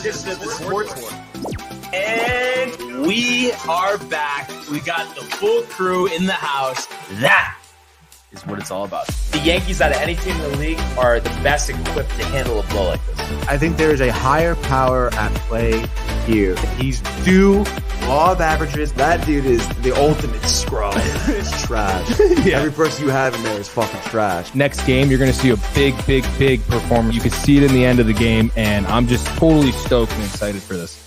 edition of the Sports War. And we are back. We got the full crew in the house. That is what it's all about. The Yankees, out of any team in the league, are the best equipped to handle a blow like this. I think there is a higher power at play here. He's due law of averages. That dude is the ultimate scrub. It's trash. Yeah. Every person you have in there is fucking trash. Next game, you're going to see a big performance. You can see it in the end of the game, and I'm just totally stoked and excited for this.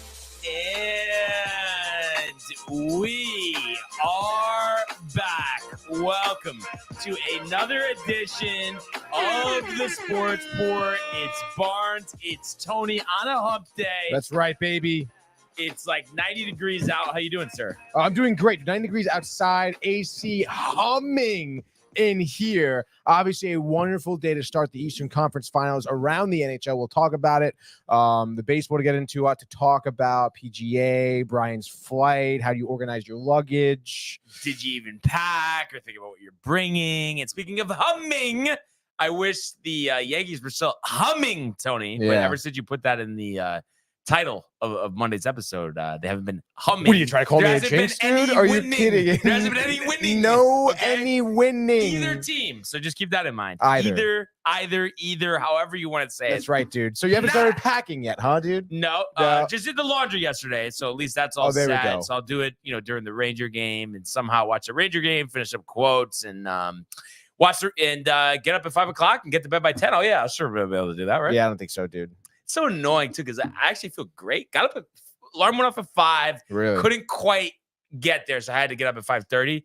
And we are back. Welcome to another edition of the Sports Report. It's Barnes. It's Tony on a hump day. That's right, baby. It's like 90 degrees out. How you doing, sir? I'm doing great. 9 degrees outside, AC humming in here. Obviously, a wonderful day to start the Eastern Conference Finals around the NHL. We'll talk about it. The baseball to get into, a lot to talk about. PGA, Brian's flight, how do you organize your luggage? Did you even pack or think about what you're bringing? And speaking of humming, I wish the Yankees were still humming, Tony. Yeah. But ever since you put that in the title of Monday's episode, they haven't been humming. What are you trying to call me a jinx, dude? Are you kidding? There hasn't been any winning. No, any winning. Either team. So just keep that in mind. Either, however you want to say it. That's right, dude. So you haven't started packing yet, huh, dude? No, just did the laundry yesterday, so at least that's all there we set. go. So I'll do it, during the Ranger game, and somehow watch the Ranger game, finish up quotes, and watch and get up at 5:00 and get to bed by 10. Oh yeah, I'll sure be able to do that, right? Yeah, I don't think so, dude. It's so annoying too because I actually feel great. Got up alarm went off at 5. Really? Couldn't quite get there, so I had to get up at 5:30.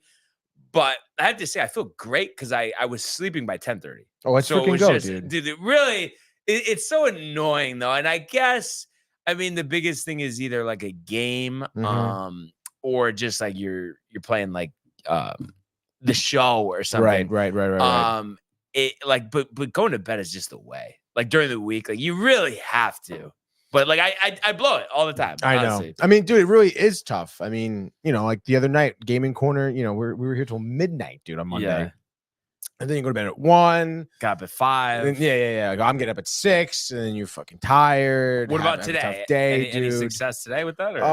But I have to say, I feel great because I was sleeping by 10:30. Oh, let's freaking go, dude. Dude, it's so annoying though. And I guess, I mean, the biggest thing is either like a game, or just like you're playing like the show or something. Right. But going to bed is just the way. Like during the week, like you really have to. But like I blow it all the time. I honestly. know. I mean, dude, it really is tough. I mean, like the other night, Gaming Corner, we were here till midnight, dude, on Monday. Yeah. And then you go to bed at 1. Got up at 5. Yeah. I'm getting up at 6, and then you're fucking tired. What about today? Tough day, any success today with that? Or?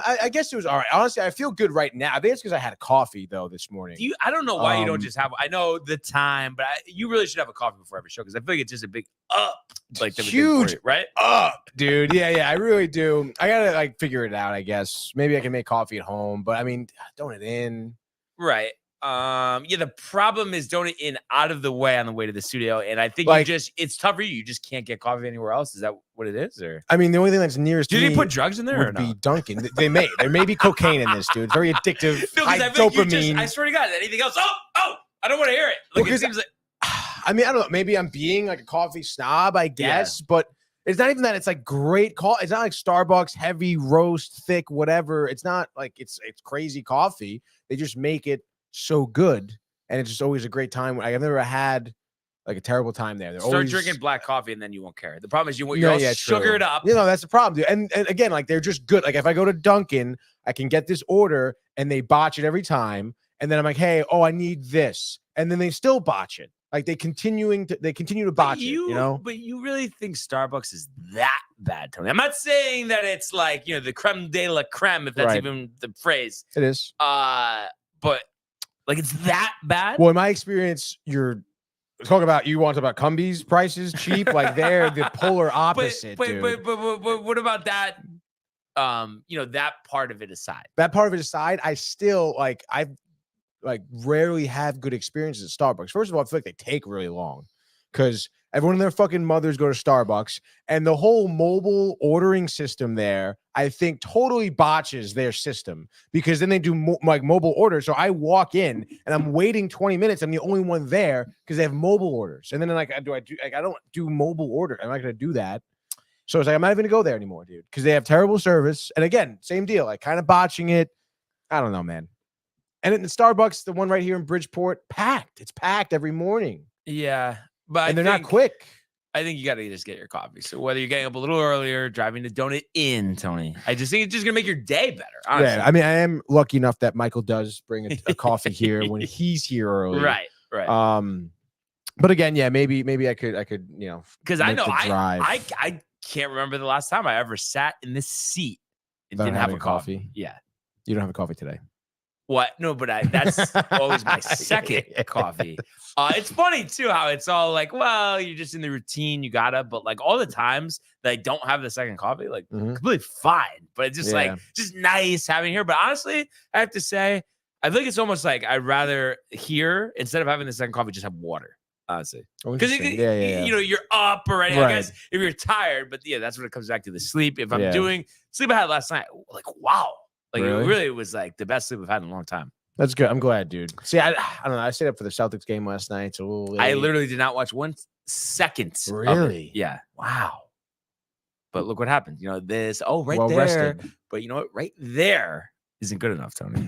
I guess it was all right. Honestly, I feel good right now. I think it's because I had a coffee though this morning. I don't know why you don't just have. I know the time, but you really should have a coffee before every show because I feel like it's just a big up, like huge you, right? Up, dude. Yeah, I really do. I gotta like figure it out. I guess maybe I can make coffee at home, but I mean, throwing it in, right? The problem is don't it in out of the way on the way to the studio, and I think it's tough for you. You just can't get coffee anywhere else. Is that what it is? Or I mean, the only thing that's nearest do to they me put drugs in there would or be not? Dunkin'. There may be cocaine in this, dude. It's very addictive. No, high dopamine. I swear to God, anything else? Oh, I don't want to hear it. Like it seems like. I mean, I don't know. Maybe I'm being like a coffee snob, I guess, but it's not even that. It's like great coffee. It's not like Starbucks heavy roast, thick, whatever. It's not like it's crazy coffee. They just make it so good. And it's just always a great time. I've never had like a terrible time there. Start drinking black coffee and then you won't care. The problem is you're all sugared up. That's the problem, dude. And again, like they're just good. Like if I go to Dunkin', I can get this order and they botch it every time. And then I'm like, hey, I need this. And then they still botch it. Like they continue to botch it, But you really think Starbucks is that bad, Tony? I'm not saying that it's like, the creme de la creme, if that's even the phrase. It is. But like it's that bad? Well, in my experience, you want to talk about Cumbies prices cheap? Like they're the polar opposite, dude. But what about that? That part of it aside. That part of it aside, I still I've rarely have good experiences at Starbucks. First of all, I feel like they take really long because everyone and their fucking mothers go to Starbucks, and the whole mobile ordering system there, I think, totally botches their system because then they do mobile orders. So I walk in and I'm waiting 20 minutes. I'm the only one there because they have mobile orders. And then I don't do mobile order. I'm not going to do that. So it's like I'm not even going to go there anymore, dude, because they have terrible service. And again, same deal, like kind of botching it. I don't know, man. And at the Starbucks, the one right here in Bridgeport, packed. It's packed every morning. Yeah. But they're not quick. I think you got to just get your coffee. So whether you're getting up a little earlier, driving to Donut Inn, Tony, I just think it's just going to make your day better, honestly. Yeah, I mean, I am lucky enough that Michael does bring a coffee here when he's here early. Right. But again, yeah, maybe I could, because I know I can't remember the last time I ever sat in this seat and Without didn't have a having coffee. coffee? Yeah. You don't have a coffee today. What? No, but that's always my second coffee. It's funny too how it's all like, well, you're just in the routine, you gotta, but like all the times that I don't have the second coffee, like completely fine. But it's just like just nice having here. But honestly, I have to say, I think it's almost like I'd rather here instead of having the second coffee, just have water. Honestly, because you know you're up already. Right. I guess if you're tired, but yeah, that's when it comes back to the sleep. If I'm doing sleep I had last night, like wow. Like it really was like the best sleep we've had in a long time. That's good. I'm glad, dude. See, I don't know. I stayed up for the Celtics game last night. So I literally did not watch 1 second. Really? Yeah. Wow. But look what happened. You know, this, right well there. Rested. But you know what? Right there isn't good enough, Tony.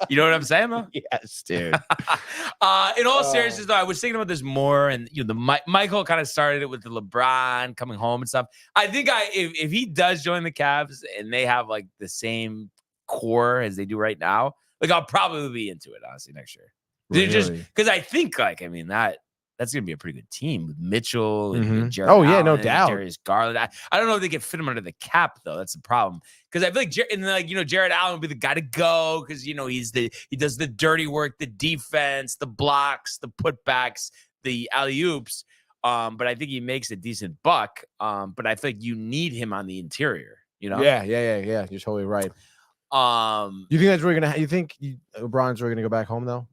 You know what I'm saying, though? Yes, dude. In all seriousness, though, I was thinking about this more, and you know, Michael kind of started it with the LeBron coming home and stuff. I think if he does join the Cavs and they have like the same core as they do right now, like I'll probably be into it honestly next year. Really? Just because I think like that's gonna be a pretty good team with Mitchell and Jared. Allen, no doubt. Darius Garland. I don't know if they can fit him under the cap though. That's the problem. Because I feel like Jared Allen would be the guy to go because he does the dirty work, the defense, the blocks, the putbacks, the alley-oops. But I think he makes a decent buck. But I think you need him on the interior. You know? Yeah. You're totally right. You think that's really gonna? You think LeBron's really gonna go back home though?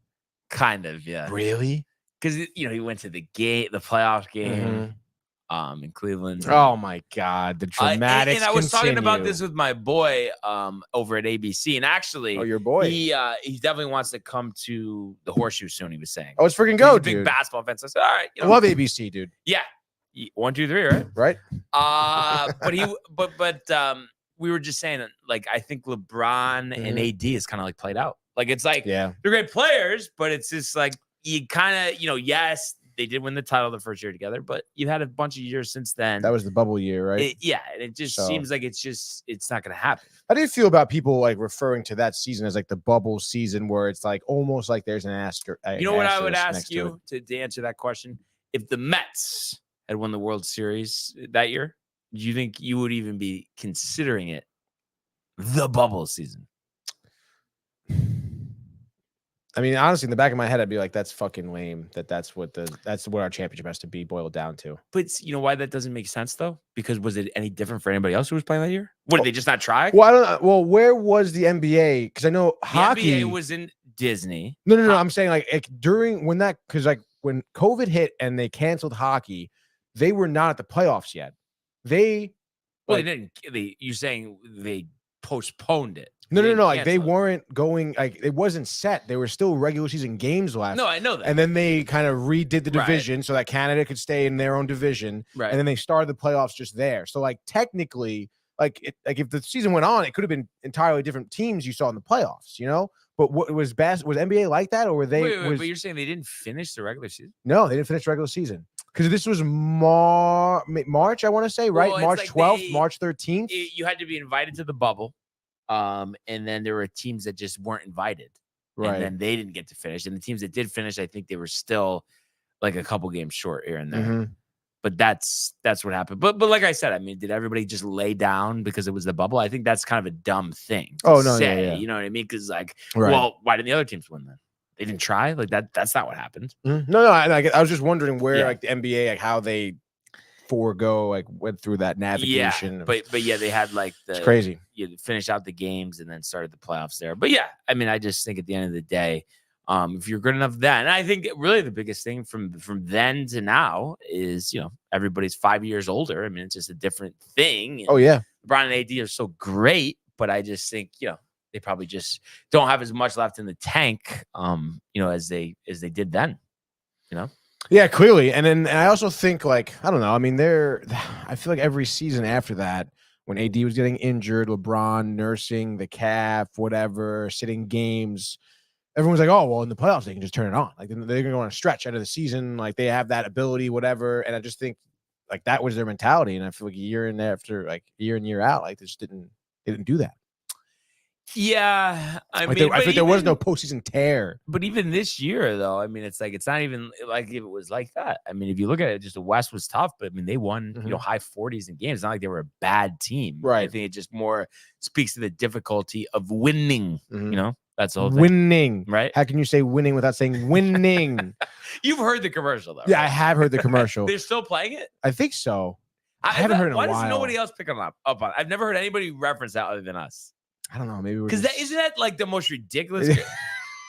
Kind of, yeah. Really? Because he went to the playoff game, in Cleveland. Oh my God, the dramatics! And I was talking about this with my boy, over at ABC, and actually, your boy, he definitely wants to come to the Horseshoe soon. He was saying, "Oh, it's freaking go, dude!" Big basketball fan. So I said, "All right, I love ABC, dude." Yeah, 1, 2, 3, right? Right. But we were just saying, like, I think LeBron and AD is kind of like played out. Like, it's like they're great players, but it's just like. You kind of, yes, they did win the title the first year together, but you've had a bunch of years since then. That was the bubble year, right? And it just seems like it's not going to happen. How do you feel about people like referring to that season as like the bubble season where it's like almost like there's an asterisk? You know what I would ask you to answer that question? If the Mets had won the World Series that year, do you think you would even be considering it the bubble season? I mean, honestly, in the back of my head, I'd be like, "That's fucking lame. That's what our championship has to be boiled down to." But you know why that doesn't make sense though? Because was it any different for anybody else who was playing that year? What did they just not try? Well, I don't know. Well, where was the NBA? Because I know hockey NBA was in Disney. No. I'm saying like during when COVID hit and they canceled hockey, they were not at the playoffs yet. They didn't. You're saying they postponed it. No. Like they weren't going. Like it wasn't set. They were still regular season games left. No, I know that. And then they kind of redid the division so that Canada could stay in their own division. Right. And then they started the playoffs just there. So like technically, if the season went on, it could have been entirely different teams you saw in the playoffs. You know. But what was best? Was NBA like that, or were they? Wait, but you're saying they didn't finish the regular season? No, they didn't finish the regular season because this was March. I want to say right, March 12th, March 13th. You had to be invited to the bubble. And then there were teams that just weren't invited. Right. And then they didn't get to finish. And the teams that did finish, I think they were still like a couple games short here and there. But that's what happened. But like I said, I mean, did everybody just lay down because it was the bubble? I think that's kind of a dumb thing to say. Yeah. You know what I mean? Because like, well, why didn't the other teams win then? They didn't try? Like that's not what happened. No. I was just wondering where like the NBA, like how they went through that navigation. But they had like it's crazy. You finish out the games and then started the playoffs there. But yeah, I mean, I just think at the end of the day, if you're good enough then, and I think really the biggest thing from then to now is, everybody's 5 years older. I mean, it's just a different thing. Oh yeah. LeBron and AD are so great, but I just think, they probably just don't have as much left in the tank, as they did then, Yeah, clearly. And I also think like, I don't know. I mean, I feel like every season after that, when AD was getting injured, LeBron nursing the calf, whatever, sitting games, everyone's like, oh, well, in the playoffs, they can just turn it on. Like they're going to go on a stretch out of the season. Like they have that ability, whatever. And I just think like that was their mentality. And I feel like year in, year out, like they just didn't do that. Yeah, I Like mean, I think there was no even- postseason tear. But even this year, though, I mean, it's not even like if it was like that. I mean, if you look at it, just the West was tough, but I mean, they won, high 40s in games. It's not like they were a bad team. I Right. think it just more speaks to the difficulty of winning. That's the whole thing. Winning. Right? How can you say winning without saying winning? You've heard the commercial, though. Yeah, right? I have heard the commercial. They're still playing it? I think so. I haven't heard in a while. Why does nobody else pick them up on it? I've never heard anybody reference that other than us. I don't know. Maybe Because isn't that like the most ridiculous?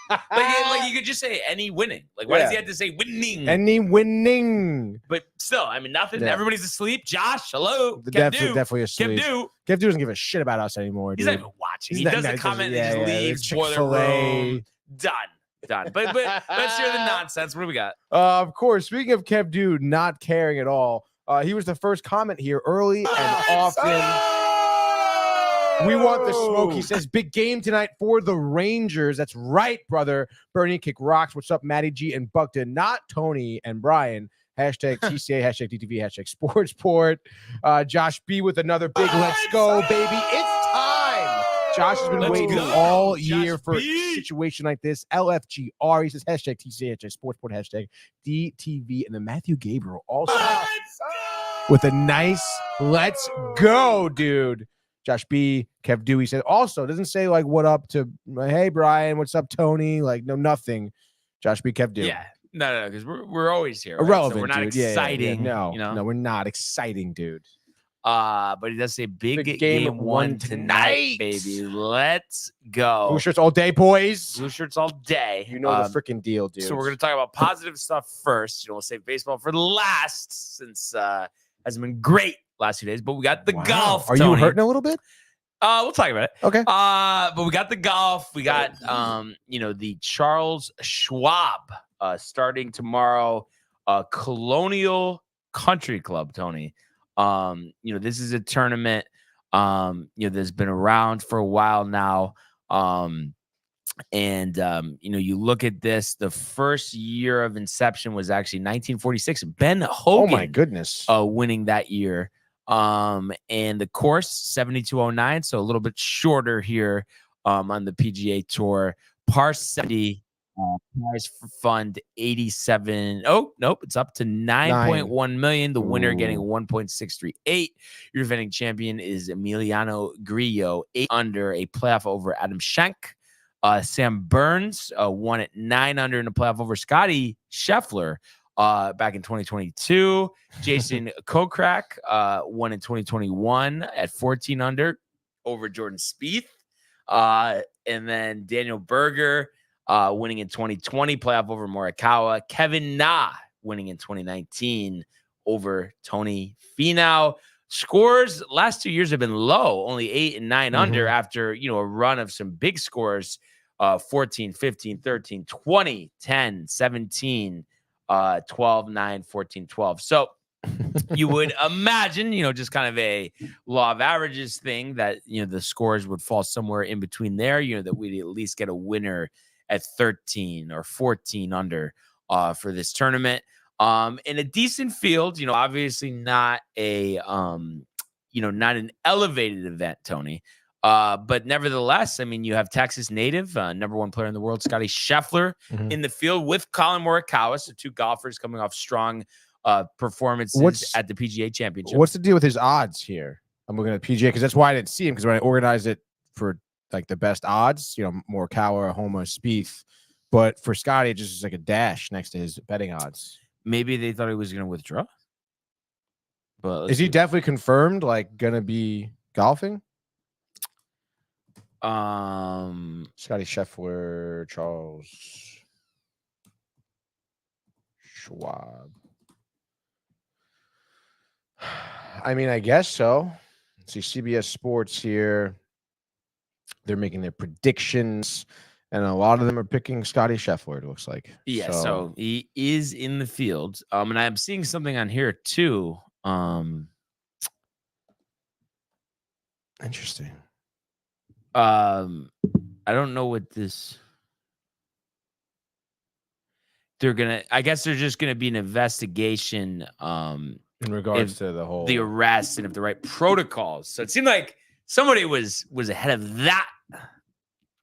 like you could just say any winning. Like, why does he have to say winning? Any winning. But still, I mean, nothing. Yeah. Everybody's asleep. Josh, hello. Definitely asleep. Kev Kev doesn't give a shit about us anymore. He's dude. not even watching. He's He not- doesn't no, comment. yeah, He just yeah, leaves. Chick-fil-A. Boiler room. Done. But let's hear the nonsense. What do we got? Of course, speaking of Kev Dude not caring at all, he was the first comment here early and often. We want the smoke. He says, big game tonight for the Rangers. That's right, brother. Bernie kick rocks. What's up, Matty G and Buckton? Not Tony and Brian. Hashtag TCA, hashtag DTV, hashtag Sportsport. Josh B with another big let's go, baby. It's time. Josh has been waiting all year for a situation like this. LFGR. He says, hashtag TCA, hashtag Sportsport, hashtag DTV. And then Matthew Gabriel also with a nice let's go, dude. Josh B, Kev Dewey said also doesn't say like what up to hey Brian, what's up Tony, like no nothing. Josh B, Kev Dewey. Yeah, no, because we're always here. Right? Irrelevant. So we're not dude. exciting. Yeah. No, No, we're not exciting, dude. But he does say big Big game game one one tonight, tonight. baby. Let's go. Blue shirts all day, boys. Blue shirts all day. You know the freaking deal, dude. So we're gonna talk about positive stuff first. We'll save baseball for the last, since hasn't been great last few days. But we got the golf. Are Tony. you hurting a little bit? We'll talk about it. Okay. But we got the golf. We got the Charles Schwab starting tomorrow. Colonial Country Club, Tony. This is a tournament that's been around for a while now. You look at this, the first year of inception was actually 1946. Ben Hogan. Oh my goodness. Winning that year. And the course 7209, so a little bit shorter here on the PGA Tour. Par 70, prize for fund 87. Oh nope, it's up to 9.1 million. The winner getting 1.638. Your defending champion is Emiliano Grillo, 8 under, a playoff over Adam Schenk. Sam Burns won at 9 under in a playoff over Scotty Scheffler. Back in 2022, Jason Kokrak won in 2021 at 14 under over Jordan Spieth. And then Daniel Berger winning in 2020, playoff over Morikawa. Kevin Na winning in 2019 over Tony Finau. Scores last 2 years have been low, only 8 and 9 under after, a run of some big scores, 14, 15, 13, 20, 10, 17, 12, 9, 14, 12. So you would imagine, just kind of a law of averages thing that, the scores would fall somewhere in between there, that we'd at least get a winner at 13 or 14 under for this tournament. In a decent field, obviously not not an elevated event, Tony. But nevertheless, I mean, you have Texas native, number 1 player in the world, Scotty Scheffler, in the field with Colin Morikawa. So 2 golfers coming off strong performances at the PGA Championship. What's the deal with his odds here? I'm looking at PGA because that's why I didn't see him, because when I organized it for like the best odds, Morikawa, Homa, Spieth, but for Scotty, it just is like a dash next to his betting odds. Maybe they thought he was going to withdraw. But is he definitely confirmed, like, going to be golfing? Scotty Scheffler, Charles Schwab. I mean, I guess so. Let's see, CBS Sports here. They're making their predictions, and a lot of them are picking Scotty Scheffler, it looks like. Yeah, so he is in the field. And I'm seeing something on here too. Interesting. I don't know what this. I guess there's just gonna be an investigation in regards to the arrest and if the right protocols. So it seemed like somebody was ahead of that.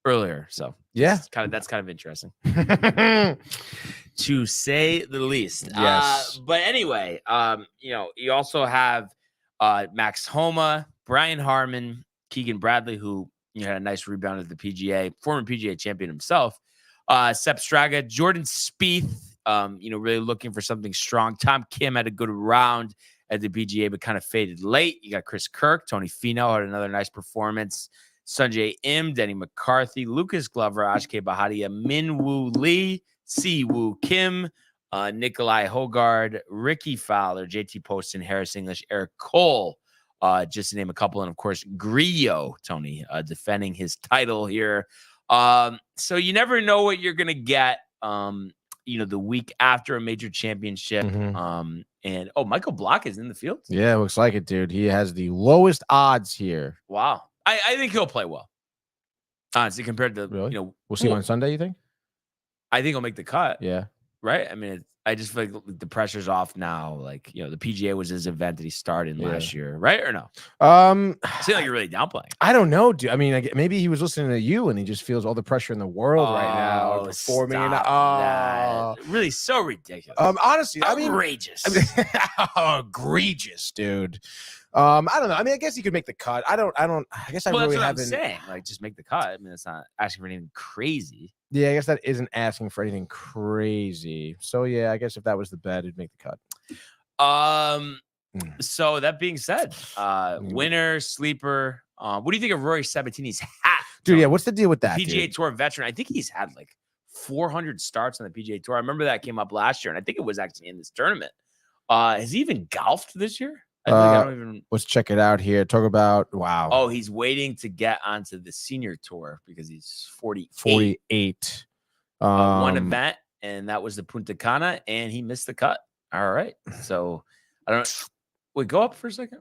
earlier. So Yeah. that's kind of interesting to say the least. Yes. But anyway, you also have Max Homa, Brian Harmon, Keegan Bradley, who had a nice rebound at the PGA, former PGA champion himself. Sepp Straka, Jordan Spieth, really looking for something strong. Tom Kim had a good round at the PGA, but kind of faded late. You got Chris Kirk, Tony Finau had another nice performance. Sanjay Im, Denny McCarthy, Lucas Glover, Ashke Bahadia, Min Woo Lee, Si Woo Kim, Nikolai Hogard, Ricky Fowler, JT Poston, Harris English, Eric Cole, just to name a couple. And of course, Grillo, Tony, defending his title here. So you never know what you're going to get, the week after a major championship. And Michael Block is in the field. Yeah, looks like it, dude. He has the lowest odds here. Wow. I think he'll play well. Honestly, compared to, really? We'll see him on Sunday, you think? I think he'll make the cut. Yeah. Right? I mean, I just feel like the pressure's off now. Like, the PGA was his event that he started last year, right? Or no? It seems like you're really downplaying. I don't know, dude. I mean, maybe he was listening to you and he just feels all the pressure in the world right now. Performing that. Really so ridiculous. Honestly, outrageous. Egregious, dude. I don't know. I mean, I guess he could make the cut. I guess I really haven't. I'm saying. Like, just make the cut. I mean, it's not asking for anything crazy. Yeah, I guess that isn't asking for anything crazy. So yeah, I guess if that was the bet, it'd make the cut. So that being said, winner, sleeper. What do you think of Rory Sabatini's hat? Dude, yeah, what's the deal with that? PGA Tour veteran. I think he's had like 400 starts on the PGA Tour. I remember that came up last year, and I think it was actually in this tournament. Has he even golfed this year? I don't even. Let's check it out here. Talk about wow. Oh, he's waiting to get onto the senior tour because he's 48. 48. One event, and that was the Punta Cana, and he missed the cut. All right. So I don't. Wait, go up for a second.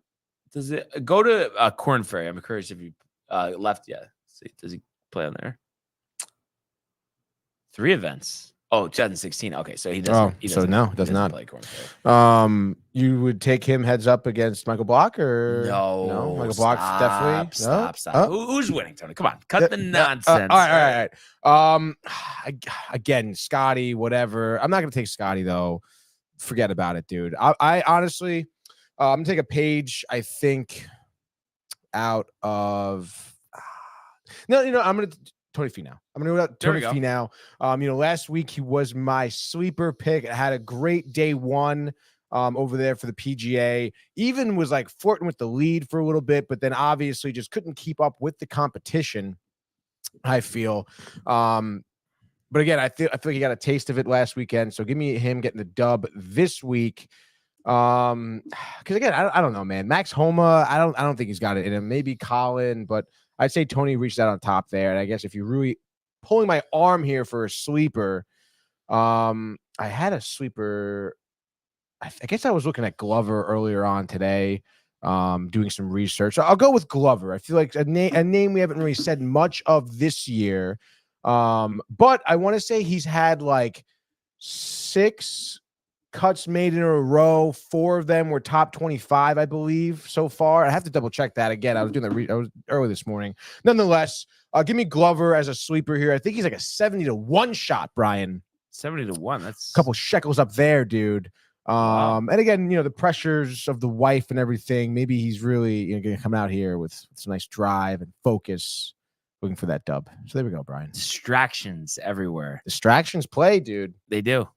Does it go to Corn Ferry? I'm curious if you left yet. See, does he play on there? 3 events. Oh, 2016. Okay, so he doesn't. Does not play Corn Ferry. You would take him heads up against Michael Block or no? Michael Block definitely. Stop. Who's winning, Tony? Come on, cut the nonsense. All right. Again, Scotty, whatever. I'm not gonna take Scotty though. Forget about it, dude. I honestly, I'm gonna take a page. I think out of I'm gonna. Tony Finau. I'm going to go out Tony Finau. Last week he was my sleeper pick. I had a great day one over there for the PGA. Even was like flirting with the lead for a little bit, but then obviously just couldn't keep up with the competition, I feel. But again, I feel like he got a taste of it last weekend. So give me him getting the dub this week. Because again, I don't know, man. Max Homa, I don't think he's got it in him. Maybe Colin, but I'd say Tony reached out on top there. And I guess if you're really pulling my arm here for a sleeper, I had a sleeper. I guess I was looking at Glover earlier on today, doing some research. So I'll go with Glover. I feel like a name we haven't really said much of this year. But I want to say he's had like 6 cuts made in a row. 4 of them were top 25, I believe, so far. I have to double check that again. I was doing I was early this morning. Nonetheless, give me Glover as a sleeper here. I think he's like a 70-1 shot, Brian. 70-1. That's a couple shekels up there, dude. Wow. And again, the pressures of the wife and everything. Maybe he's really going to come out here with some nice drive and focus, looking for that dub. So there we go, Brian. Distractions everywhere. Distractions play, dude. They do.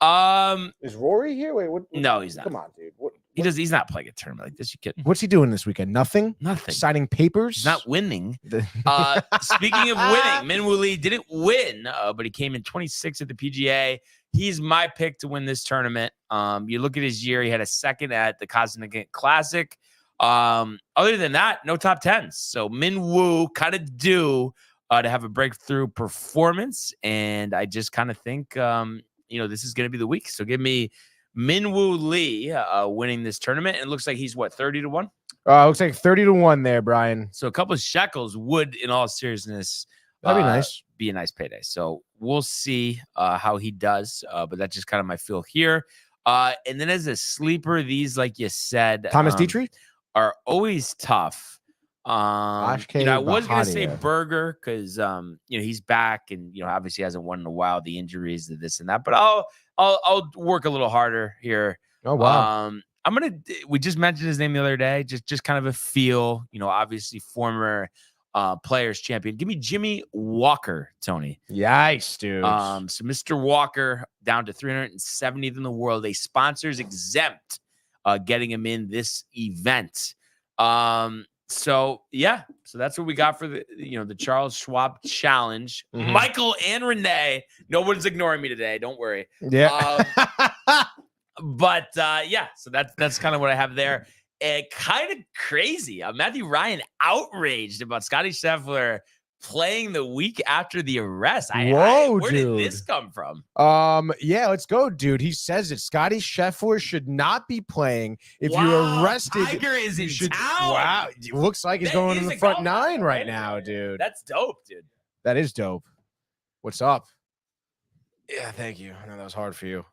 Is Rory here? Wait, what? No, he's not. Come on, dude. What? He's not playing a tournament like this. You kidding? What's he doing this weekend? Nothing. Signing papers. He's not winning. Speaking of winning, Min Woo Lee didn't win, but he came in 26 at the PGA. He's my pick to win this tournament. You look at his year; he had a 2nd at the Cosmic Classic. Other than that, no top 10s. So Min Woo kind of due to have a breakthrough performance, and I just kind of think this is going to be the week. So give me Min Woo Lee winning this tournament. And it looks like he's 30-1? Looks like 30-1 there, Brian. So a couple of shekels would, in all seriousness, that'd be nice. Be a nice payday. So we'll see how he does. But that's just kind of my feel here. And then as a sleeper, these, like you said, Thomas Dietrich are always tough. I was gonna say Bahadia. Burger because he's back and obviously hasn't won in a while. The injuries, the this and that, but I'll work a little harder here. Oh wow. We just mentioned his name the other day, just kind of a feel, obviously former players champion. Give me Jimmy Walker, Tony. Yikes, dude. So Mr. Walker down to 370th in the world, a sponsors exempt, getting him in this event. So that's what we got for the Charles Schwab Challenge. Mhm. Michael and Renee, no one's ignoring me today. Don't worry. Yeah. But so that's kind of what I have there. And kind of crazy. Matthew Ryan outraged about Scotty Scheffler playing the week after the arrest. Where did this come from? Yeah, let's go, dude. He says it. Scotty Scheffler should not be playing. If you're arrested, Tiger is in town. Wow, it looks like he's going in the front nine right now, dude. That's dope, dude. That is dope. What's up? Yeah, thank you. I know that was hard for you.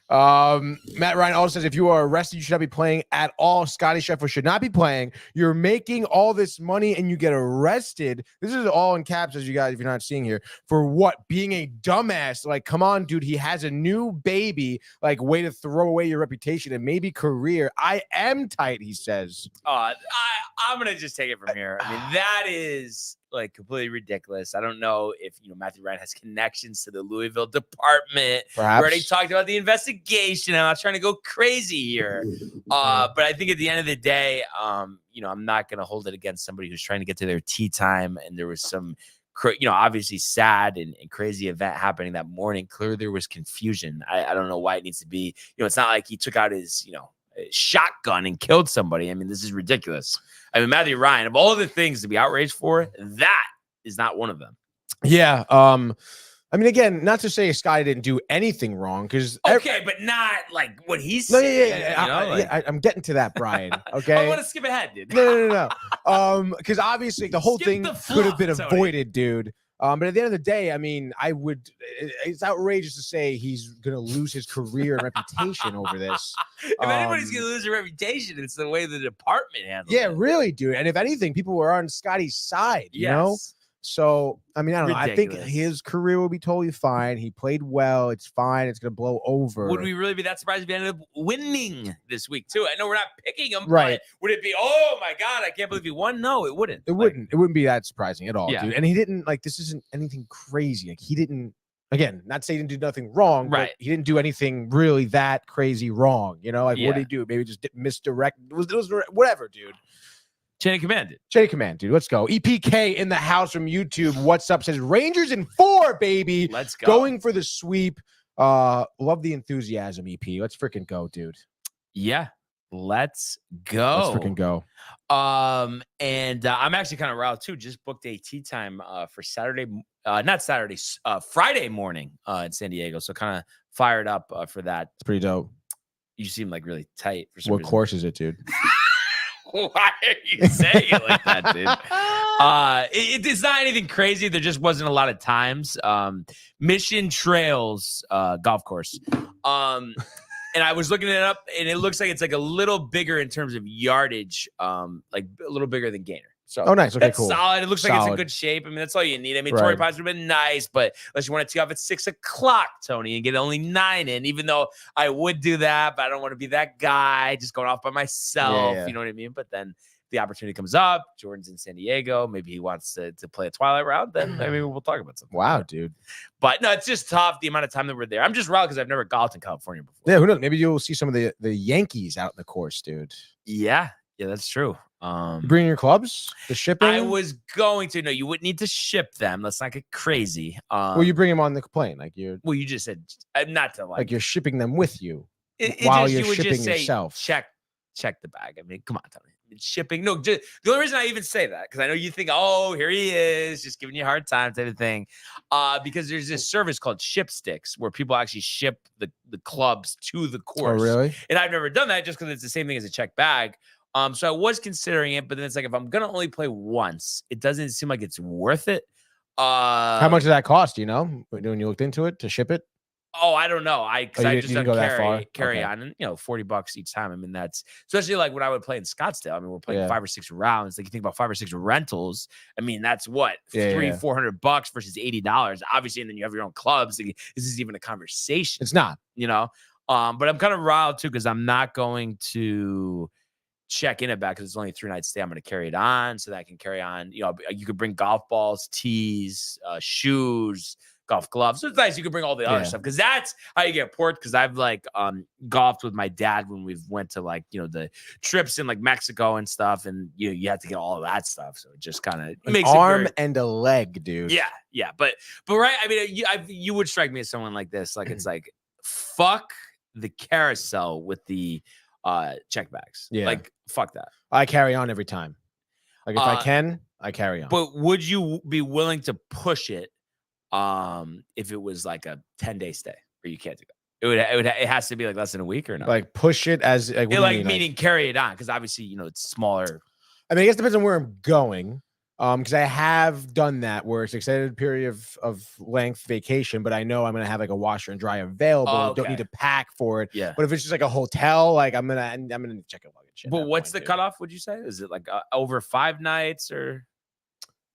Matt Ryan also says if you are arrested, you should not be playing at all. Scotty Scheffler should not be playing. You're making all this money and you get arrested. This is all in caps, as you guys, if you're not seeing here, for what? Being a dumbass. Like, come on, dude. He has a new baby. Like, way to throw away your reputation and maybe career. I am tight, he says. I'm gonna just take it from here. I mean, that is like completely ridiculous. I don't know if Matthew Ryan has connections to the Louisville department. Perhaps. We already talked about the investigation. I'm not trying to go crazy here. But I think at the end of the day, I'm not gonna hold it against somebody who's trying to get to their tea time. And there was some obviously sad and crazy event happening that morning. Clearly there was confusion. I don't know why it needs to be, it's not like he took out his, shotgun and killed somebody. I mean, this is ridiculous. I mean, Matthew Ryan, of all the things to be outraged for, that is not one of them. Yeah. I mean, again, not to say Scotty didn't do anything wrong, because but not like what he's saying. I'm getting to that, Brian. Okay, I want to skip ahead, dude. No. Because obviously the whole thing could have been avoided, dude. But at the end of the day, I mean, it's outrageous to say he's going to lose his career and reputation over this. If anybody's going to lose their reputation, it's the way the department handles it. Yeah, really, dude. And if anything, people were on Scotty's side, you know? So, I mean, I don't know. I think his career will be totally fine. He played well. It's fine. It's going to blow over. Would we really be that surprised if he ended up winning this week, too? I know we're not picking him, right? But would it be, oh, my God, I can't believe he won? No, it wouldn't. It wouldn't be that surprising at all, dude. And he didn't, this isn't anything crazy. Like, he didn't, again, not say he didn't do nothing wrong, right? But he didn't do anything really that crazy wrong, What did he do? Maybe just misdirect. It was whatever, dude. Chain of command, dude. Let's go. EPK in the house from YouTube. What's up? Says Rangers in 4, baby. Let's go. Going for the sweep. Love the enthusiasm, EP. Let's freaking go, dude. Yeah. Let's go. Let's freaking go. And I'm actually kind of riled too. Just booked a tea time for Friday morning in San Diego. So kind of fired up for that. It's pretty dope. You seem like really tight for some reason. What course is it, dude? Why are you saying it like that, dude? It's not anything crazy. There just wasn't a lot of times. Mission Trails golf course. And I was looking it up, and it looks like it's like a little bigger in terms of yardage, like a little bigger than Gainer. So nice. Okay, cool. Solid. It looks like it's in good shape. I mean, that's all you need. I mean, Torrey Pines would have been nice, but unless you want to tee off at 6:00, Tony, and get only 9 in, even though I would do that, but I don't want to be that guy just going off by myself. Yeah. You know what I mean? But then the opportunity comes up. Jordan's in San Diego. Maybe he wants to play a twilight round. Then maybe we'll talk about something. Wow, dude. But no, it's just tough the amount of time that we're there. I'm just riled because I've never golfed in California before. Yeah, who knows? Maybe you'll see some of the Yankees out in the course, dude. Yeah, that's true. You bring your clubs, the shipping. I was going to. No, you wouldn't need to ship them. Let's not get crazy. Well, you bring them on the plane, like you're. Well, you just said not to like you're shipping them with you while you're shipping yourself. Check the bag. I mean, come on, Tony. Shipping. No, the only reason I even say that because I know you think, oh, here he is, just giving you a hard time type of thing. Because there's this service called ShipSticks where people actually ship the clubs to the course. Oh, really? And I've never done that just because it's the same thing as a check bag. So I was considering it, but then it's like if I'm gonna only play once, it doesn't seem like it's worth it. How much does that cost? You know, when you looked into it to ship it? Oh, I don't know. Because Oh, I you just didn't done go that far? carry Okay. on, and $40 each time. I mean, that's especially like when I would play in Scottsdale. I mean, we're playing Yeah. 5 or 6 rounds. Like you think about 5 or 6 rentals. I mean, that's what Yeah, yeah. $300-400 versus $80. Obviously, and then you have your own clubs. Like, this is even a conversation. It's not. But I'm kind of riled too because I'm not going to check in it back because it's only 3 nights stay. I'm going to carry it on so that I can carry on. You could bring golf balls, tees, shoes, golf gloves. So it's nice. You could bring all the other stuff because that's how you get port. Because I've like golfed with my dad when we've went to like the trips in like Mexico and stuff, and you have to get all of that stuff. So it just kind of makes an arm it very, and a leg, dude. yeah. But right. I mean, you would strike me as someone like this. Like it's like fuck the carousel with the check bags. Yeah. Like fuck that. I carry on every time. Like if I can, I carry on. But would you be willing to push it if it was like a 10-day stay or you can't do that? It has to be like less than a week or no? Like push it as like, what do you mean? Meaning carry it on because obviously it's smaller. I mean, I guess it depends on where I'm going. Because I have done that where it's extended period of length vacation, but I know I'm gonna have like a washer and dryer available. Oh, Don't need to pack for it. Yeah. But if it's just like a hotel, like I'm gonna check it luggage. But what's the cutoff? Would you say? Is it like over 5 nights or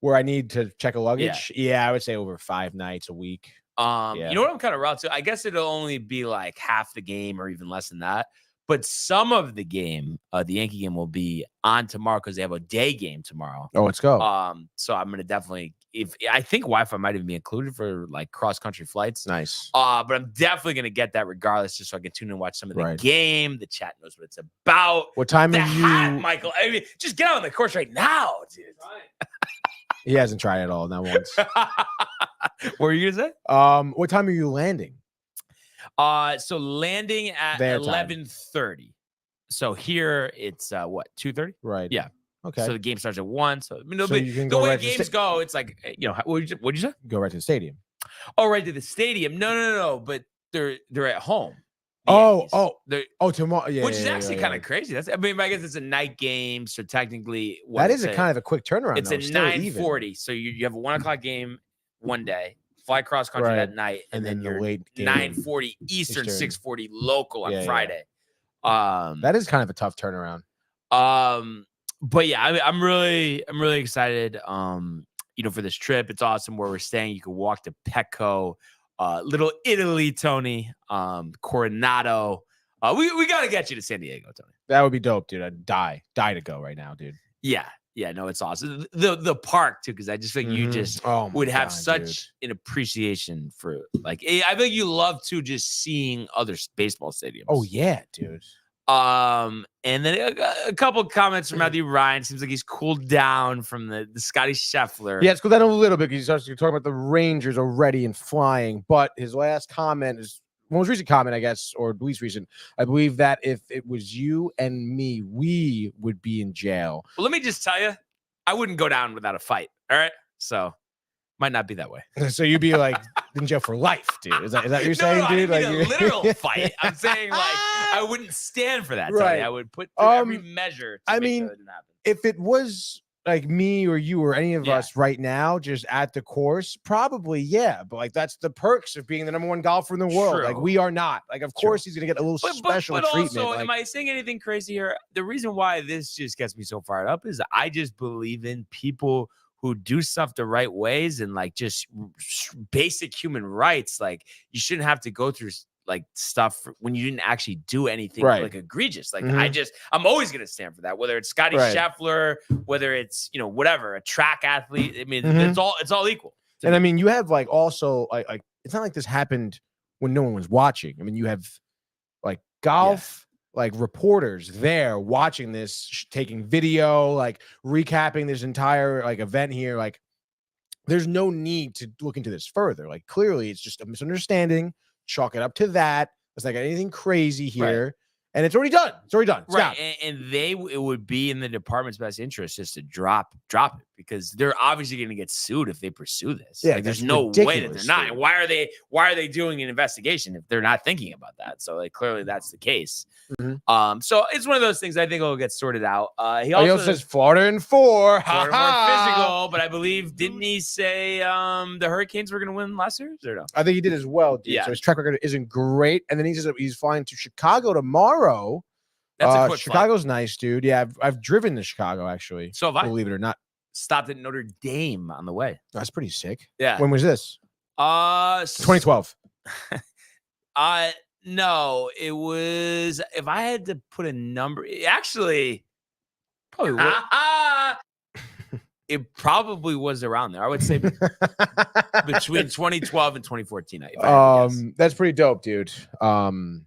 where I need to check a luggage? Yeah, I would say over 5 nights a week. You know what I'm kind of riled to? I guess it'll only be like half the game or even less than that. But some of the game, the Yankee game, will be on tomorrow because they have a day game tomorrow. Oh, let's go. So I'm gonna definitely, I think Wi-Fi might even be included for like cross-country flights. Nice. But I'm definitely gonna get that regardless, just so I can tune in and watch some of the game. The chat knows what it's about. What time the are you, hat, Michael? I mean, just get on the course right now, dude. He hasn't tried it all, not once. What were you gonna say? What time are you landing? So landing at 11:30. So here it's what, 2:30? Right. Yeah. Okay. So the game starts at 1. So, So you can the go way right to games go, it's like what'd you say? Go right to the stadium. Oh, right to the stadium. No. But they're at home. Tomorrow. Yeah. Which is actually kind of crazy. I guess it's a night game, so technically, that is a kind of a quick turnaround. It's a 9:40. So you have a 1:00 game one day, fly cross country that night, and then you're late 9:40 Eastern, 6:40 local on Friday. That is kind of a tough turnaround. But yeah, I'm really excited. For this trip, it's awesome where we're staying. You can walk to Petco, Little Italy, Tony, Coronado. We got to get you to San Diego, Tony. That would be dope, dude. I'd die to go right now, dude. Yeah, no, it's awesome. The park too, because I just think you just would have such an appreciation for like. I think you love to just seeing other baseball stadiums. Oh yeah, dude. And then a couple of comments from Matthew Ryan. Seems like he's cooled down from the Scotty Scheffler. Yeah, it's cooled down a little bit because you're talking about the Rangers already and flying. But his last comment is most recent comment, I guess, or least recent. I believe that if it was you and me, we would be in jail. Well, let me just tell you, I wouldn't go down without a fight. All right, so might not be that way. So you'd be like in jail for life, dude. Is that what you're saying, dude? I mean a literal fight. I'm saying like I wouldn't stand for that. Right. I would put every measure. I mean, sure if it was like me or you or any of us right now, just at the course, probably But like that's the perks of being the #1 golfer in the world. True. Like we are not. Like of course he's gonna get a little special treatment. Also, like, am I saying anything crazy here? The reason why this just gets me so fired up is I just believe in people who do stuff the right ways and like just basic human rights. Like you shouldn't have to go through like stuff when you didn't actually do anything like egregious. Like I'm always going to stand for that, whether it's Scotty Scheffler, whether it's, whatever, a track athlete. I mean, it's all equal. And I mean, you have like also like, it's not like this happened when no one was watching. I mean, you have like golf, like reporters there watching this, taking video, like recapping this entire like event here. Like there's no need to look into this further. Like clearly it's just a misunderstanding. Chalk it up to that. It's not anything crazy here. and it's already done. It's already done. It's Right, down. and it would be in the department's best interest just to drop it because they're obviously going to get sued if they pursue this. Yeah, like, there's that's no way that ridiculous, they're not. dude. Why are they doing an investigation if they're not thinking about that? So like clearly that's the case. Mhm. So it's one of those things I think will get sorted out. He Oh, he also also says Florida in 4. Florida more physical, but I believe didn't he say the Hurricanes were going to win last series or no? I think he did as well, dude. Yeah. So his track record isn't great. And then he says that he's flying to Chicago tomorrow. That's a quick Chicago's nice, dude. Yeah, I've driven to Chicago, actually. So have I. Believe it or not. Stopped at Notre Dame on the way. That's pretty sick. Yeah. When was this? 2012. No, it was, if I had to put a number, actually, probably it probably was around there. I would say between 2012 and 2014. If I had to guess. That's pretty dope, dude. And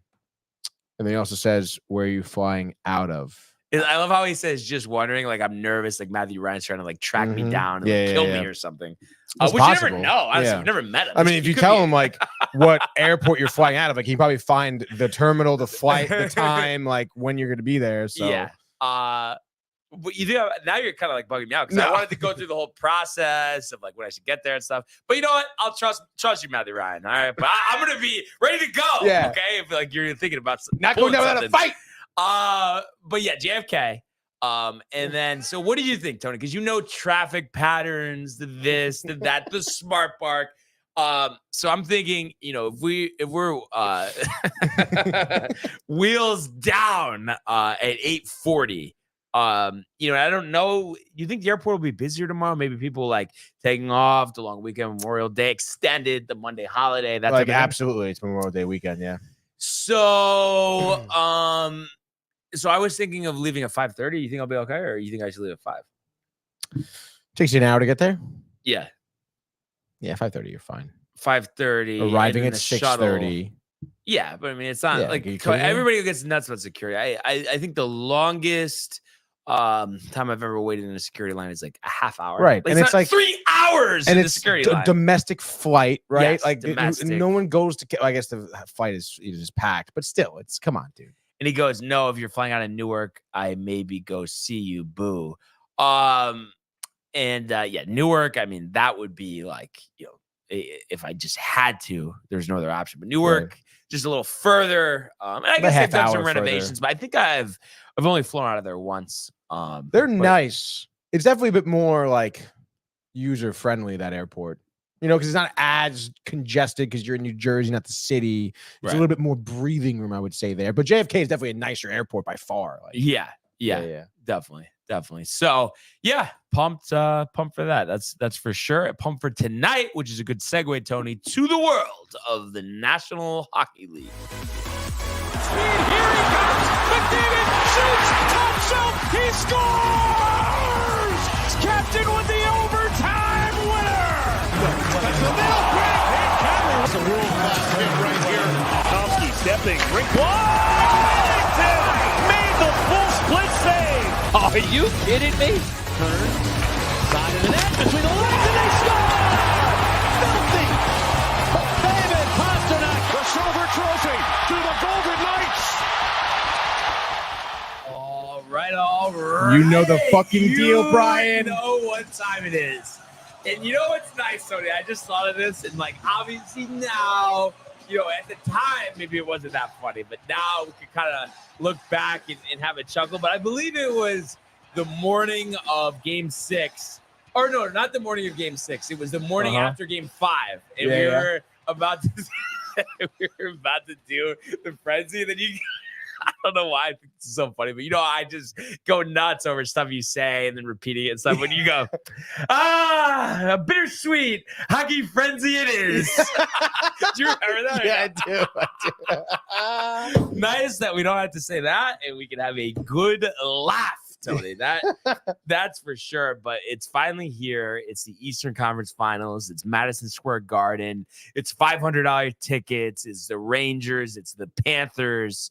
then he also says, where are you flying out of? I love how he says, just wondering, like I'm nervous, like Matthew Ryan's trying to like track me down and kill me or something. Which you never know. Honestly, I've never met him. I mean, if you tell him like what airport you're flying out of, like he can probably find the terminal, the flight, the time, like when you're going to be there. So yeah. But you do have, now you're kind of like bugging me out because I wanted to go through the whole process of like when I should get there and stuff. But you know what? I'll trust you, Matthew Ryan. All right, but I'm gonna be ready to go. Yeah. Okay. If like you're thinking about not going down without a fight. But yeah, JFK. And then so what do you think, Tony? Because you know traffic patterns, the this, the that, the smart park. So I'm thinking, you know, if we're wheels down at 8:40. You know, I don't know. You think the airport will be busier tomorrow? Maybe people like taking off the long weekend, Memorial Day extended, the Monday holiday. That's like absolutely, it's Memorial Day weekend. Yeah. So, so I was thinking of leaving at 5:30. You think I'll be okay, or you think I should leave at 5? Takes you an hour to get there. Yeah. Yeah, 5:30. You're fine. 5:30. Arriving at 6:30. Yeah, but I mean, it's not like everybody everybody gets nuts about security. I think the longest time I've ever waited in a security line is like a half hour. Right. Like, and it's like 3 hours and in it's the security line. Domestic flight, right? Yes, like domestic. no one goes to, I guess the flight is packed, but still, it's come on, dude. And he goes, no, if you're flying out of Newark, I maybe go see you, boo. Yeah, Newark, I mean, that would be like, you know, if I just had to, there's no other option. But Newark, just a little further. And I guess they've done some renovations, but I think I've only flown out of there once. They're nice. It's definitely a bit more like user friendly, that airport. You know, because it's not as congested because you're in New Jersey, not the city. It's a little bit more breathing room, I would say, there. But JFK is definitely a nicer airport by far. Like, yeah, definitely. So yeah, pumped for that. That's for sure. Pumped for tonight, which is a good segue, Tony, to the world of the National Hockey League. Speed, here he comes. McDavid shoots, top shelf, he scores! Captain with the overtime winner. That's the middle, quick. It's a world-class hit right here. Tomsky stepping, rink Washington made the full split save. Are you kidding me? Turn, side of the net, between the legs, and they score! Filthy! David Pasternak, the silver trophy to the Golden Knights. All right. You know the fucking deal, Brian. You know what time it is. And you know what's nice, Tony? I just thought of this, and like obviously now, you know, at the time maybe it wasn't that funny, but now we can kind of look back and have a chuckle. But I believe it was the morning of Game 6, or no, not the morning of Game 6. It was the morning after Game 5, and we were about to do the frenzy, and then you. I don't know why I think this is so funny, but you know, I just go nuts over stuff you say and then repeating it and stuff. When you go, a bittersweet hockey frenzy it is. Do you remember that? Yeah, I do. Nice that we don't have to say that and we can have a good laugh, Tony. That's for sure. But it's finally here. It's the Eastern Conference Finals. It's Madison Square Garden. It's $500 tickets. It's the Rangers. It's the Panthers.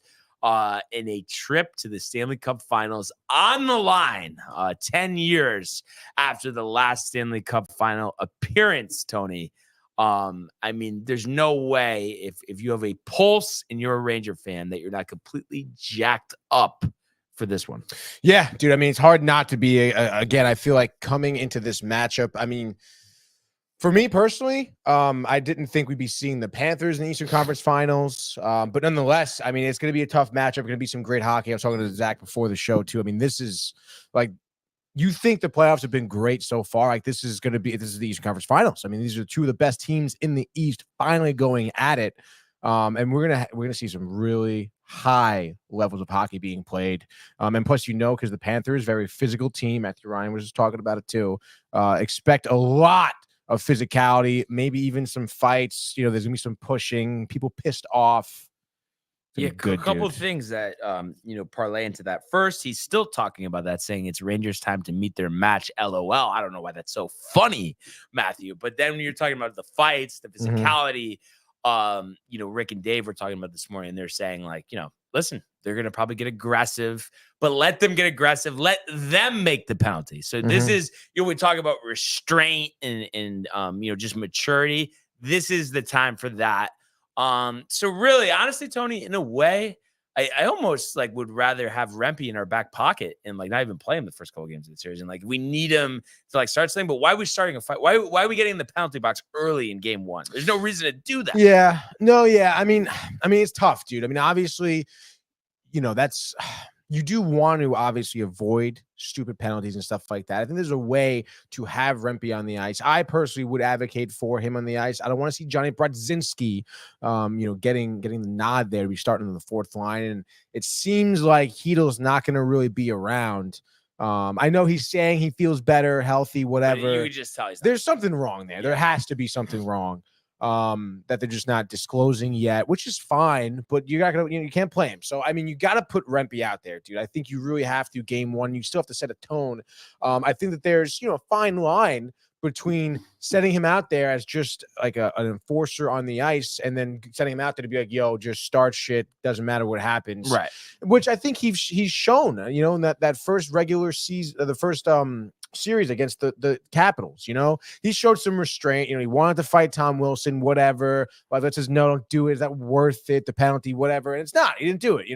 In a trip to the Stanley Cup Finals on the line, 10 years after the last Stanley Cup Final appearance, Tony. I mean, there's no way if you have a pulse and you're a Ranger fan that you're not completely jacked up for this one. Yeah, dude. I mean, it's hard not to be. Again, I feel like coming into this matchup, I mean, for me personally, I didn't think we'd be seeing the Panthers in the Eastern Conference Finals. But nonetheless, I mean, it's going to be a tough matchup. Going to be some great hockey. I was talking to Zach before the show too. I mean, this is like, you think the playoffs have been great so far. Like this is the Eastern Conference Finals. I mean, these are two of the best teams in the East finally going at it. And we're gonna see some really high levels of hockey being played. And plus, because the Panthers, very physical team. Matthew Ryan was just talking about it too. Expect a lot of physicality, maybe even some fights. There's gonna be some pushing, people pissed off. Yeah, a couple of things that parlay into that. First, he's still talking about that, saying it's Rangers' time to meet their match. LOL. I don't know why that's so funny, Matthew. But then when you're talking about the fights, the physicality, Rick and Dave were talking about this morning, and they're saying listen, they're gonna probably get aggressive, but let them get aggressive. Let them make the penalty. So this is we talk about restraint and just maturity. This is the time for that. So really, honestly, Tony, in a way, I almost would rather have Rempe in our back pocket and not even play him the first couple games of the series. And we need him to start something. But why are we starting a fight? Why are we getting in the penalty box early in game one? There's no reason to do that. Yeah, no, yeah. I mean, it's tough, dude. I mean, obviously, that's. You do want to obviously avoid stupid penalties and stuff like that. I think there's a way to have Rempe on the ice. I personally would advocate for him on the ice. I don't want to see Johnny Brodzinski, getting the nod there to be starting on the fourth line. And it seems like Heedle's not going to really be around. I know he's saying he feels better, healthy, whatever. You could just tell there's something wrong there. There has to be something wrong. That they're just not disclosing yet, which is fine, but you're not gonna, you can't play him. So I mean, you got to put Rempe out there, dude. I think you really have to. Game one, you still have to set a tone. I think that there's a fine line between setting him out there as just like an enforcer on the ice, and then setting him out there to be like, yo, just start shit, doesn't matter what happens, right? Which I think he's shown, in that first regular season, the first series against the Capitals. He showed some restraint. He wanted to fight Tom Wilson, whatever. But that says no, don't do it. Is that worth it? The penalty, whatever. And it's not. He didn't do it.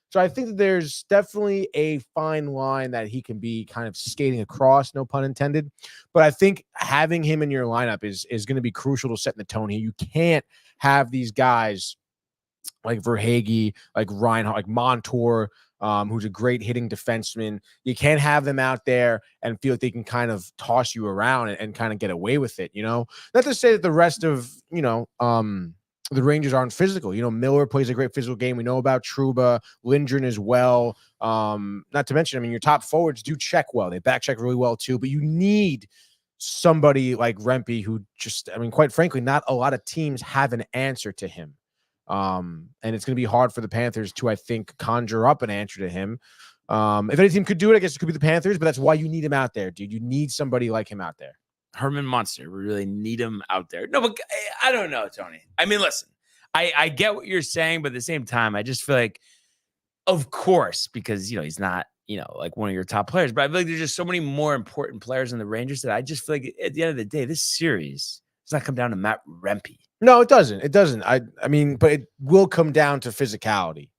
So I think that there's definitely a fine line that he can be kind of skating across, no pun intended. But I think having him in your lineup is going to be crucial to setting the tone here. You can't have these guys like Verhaeghe, like Reinhart, like Montour, who's a great hitting defenseman. You can't have them out there and feel like they can kind of toss you around and kind of get away with it, Not to say that the rest of, the Rangers aren't physical. Miller plays a great physical game. We know about Trouba, Lindgren as well. Not to mention, your top forwards do check well. They back check really well too, but you need somebody like Rempe who just, quite frankly, not a lot of teams have an answer to him. And it's going to be hard for the Panthers to, I think, conjure up an answer to him. If any team could do it, I guess it could be the Panthers, but that's why you need him out there, dude. You need somebody like him out there. Herman Munster. We really need him out there. No, but I don't know, Tony. Listen, I get what you're saying, but at the same time, I just feel like, of course, because, he's not, like one of your top players, but I feel like there's just so many more important players in the Rangers that I just feel like at the end of the day, this series does not come down to Matt Rempe. No, it doesn't. It doesn't. But it will come down to physicality.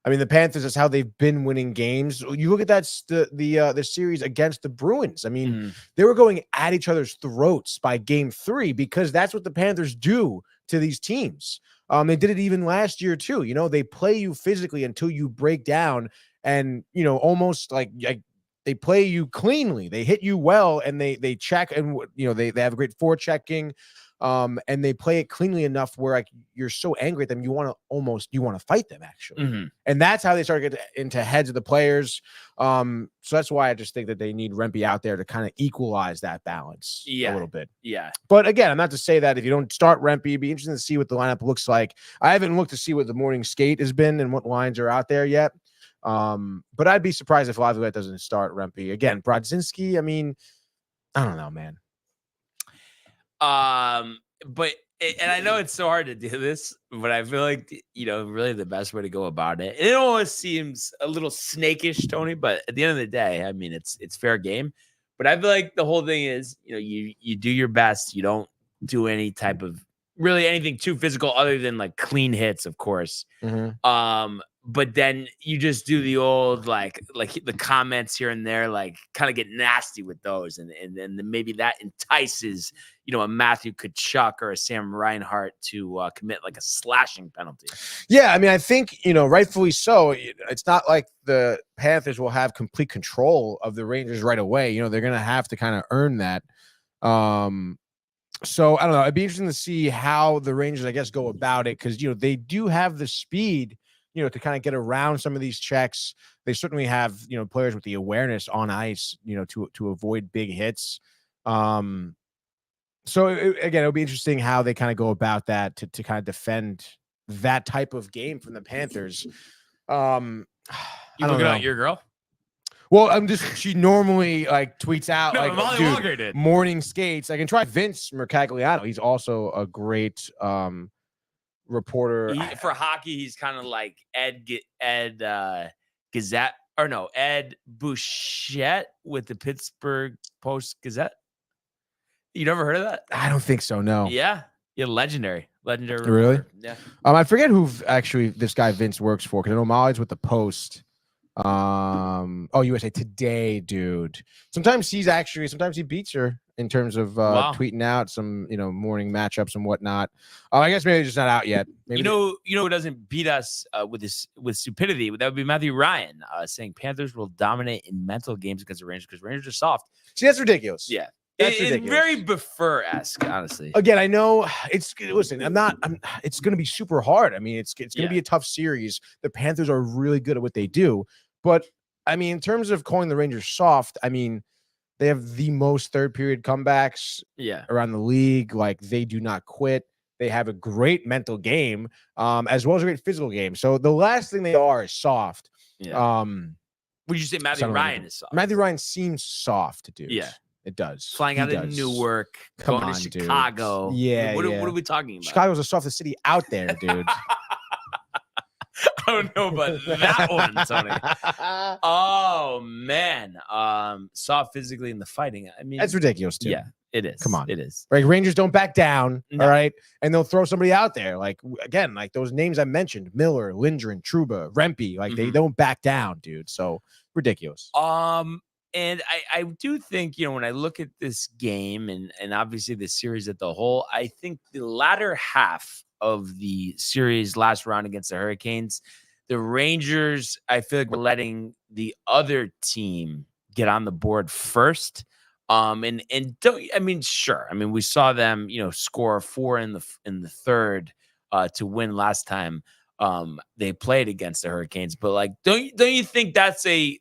The Panthers, that's how they've been winning games. You look at the series against the Bruins. They were going at each other's throats by game 3 because that's what the Panthers do to these teams. They did it even last year too. They play you physically until you break down, and almost like they play you cleanly. They hit you well, and they check, and they have great forechecking. And they play it cleanly enough where you're so angry at them, you want to fight them actually. And that's how they start to get into heads of the players. So that's why I just think that they need Rempe out there to kind of equalize that balance a little bit. Yeah. But again, I'm not to say that if you don't start Rempe, it'd be interesting to see what the lineup looks like. I haven't looked to see what the morning skate has been and what lines are out there yet. But I'd be surprised if Laviolette doesn't start Rempe. Again, Brodzinski, I don't know, man. But I know it's so hard to do this, but I feel like, really the best way to go about it. And it always seems a little snakish, Tony, but at the end of the day, it's fair game. But I feel like the whole thing is, you do your best. You don't do any type of really anything too physical other than like clean hits, of course. But then you just do the old like the comments here and there, like kind of get nasty with those, and then maybe that entices a Matthew Tkachuk or a Sam Reinhart to commit like a slashing penalty. Yeah, I mean, I think rightfully so. It's not like the Panthers will have complete control of the Rangers right away. They're gonna have to kind of earn that. So I don't know. It'd be interesting to see how the Rangers, I guess, go about it because they do have the speed, to kind of get around some of these checks. They certainly have players with the awareness on ice, to avoid big hits. So again, it'll be interesting how they kind of go about that to kind of defend that type of game from the Panthers. You looking at your girl? Well, she normally like tweets out Molly Walker did. Morning skates. I can try Vince Mercagliano. He's also a great reporter for hockey. He's kind of like Ed Gazette Ed Bouchette with the Pittsburgh Post-Gazette. You never heard of that? I don't think so. No. Yeah, legendary. Really? Yeah. I forget who actually this guy Vince works for because I know Molly's with the Post. USA Today, dude. Sometimes he beats her in terms of tweeting out some morning matchups and whatnot. I guess maybe it's just not out yet. Maybe who doesn't beat us with stupidity? That would be Matthew Ryan saying Panthers will dominate in mental games against the Rangers because Rangers are soft. See, that's ridiculous. Yeah. That's it's very Befur-esque, honestly. Again, I know it's going to be super hard. I mean, it's going to be a tough series. The Panthers are really good at what they do. But, I mean, in terms of calling the Rangers soft, I mean, they have the most third period comebacks around the league. Like, they do not quit. They have a great mental game, as well as a great physical game. So the last thing they are is soft. Yeah. Would you say Matthew Ryan is soft? Matthew Ryan seems soft, dude. Yeah. It does. Flying out of Newark, going to Chicago. Dude. Yeah. What are we talking about? Chicago's the softest city out there, dude. I don't know about that one, Tony. Oh man. Soft physically in the fighting. I mean, that's ridiculous, too. Yeah, it is. Come on. It is. Like Rangers don't back down. No. All right. And they'll throw somebody out there. Like again, like those names I mentioned, Miller, Lindgren, Trouba, Rempe. Like they don't back down, dude. So ridiculous. And I do think, when I look at this game and obviously the series as a whole, I think the latter half of the series last round against the Hurricanes, the Rangers, I feel like we're letting the other team get on the board first. Sure. I mean, we saw them, score 4 in the third to win last time they played against the Hurricanes. But like, don't you think that's a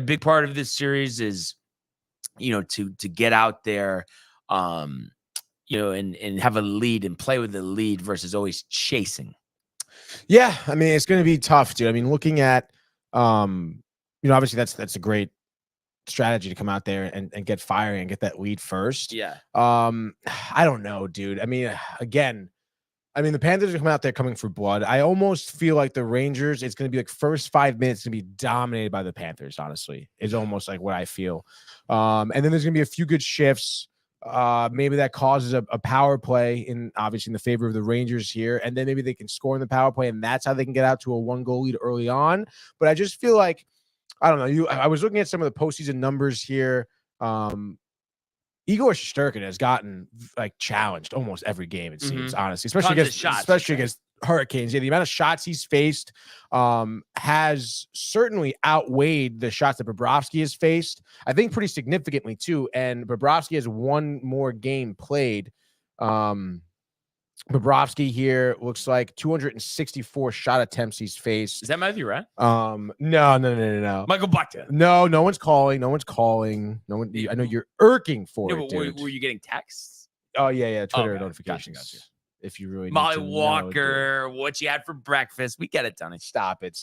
big part of this series is, to get out there, and have a lead and play with the lead versus always chasing. Yeah. I mean, it's going to be tough, dude. I mean, looking at, obviously that's a great strategy to come out there and get firing and get that lead first. Yeah. I don't know, dude. I mean, again, the Panthers are coming out there coming for blood. I almost feel like the Rangers, it's going to be like first 5 minutes going to be dominated by the Panthers, honestly. It's almost like what I feel. And then there's going to be a few good shifts. Maybe that causes a power play obviously in the favor of the Rangers here. And then maybe they can score in the power play, and that's how they can get out to a 1-goal lead early on. But I just feel like, I don't know. I was looking at some of the postseason numbers here. Igor Shesterkin has gotten like challenged almost every game, it seems, honestly, especially against Hurricanes. Yeah, the amount of shots he's faced has certainly outweighed the shots that Bobrovsky has faced, I think pretty significantly too. And Bobrovsky has one more game played. Bobrovsky here looks like 264 shot attempts he's faced. Is that Matthew Ryan? No. Michael Buckton. No one's calling. No one. I know you're irking for it, dude. Were you getting texts? Oh yeah. Twitter notifications. Gotcha. If you really Molly need to Walker, what you had for breakfast? We get it, Tony. Stop it.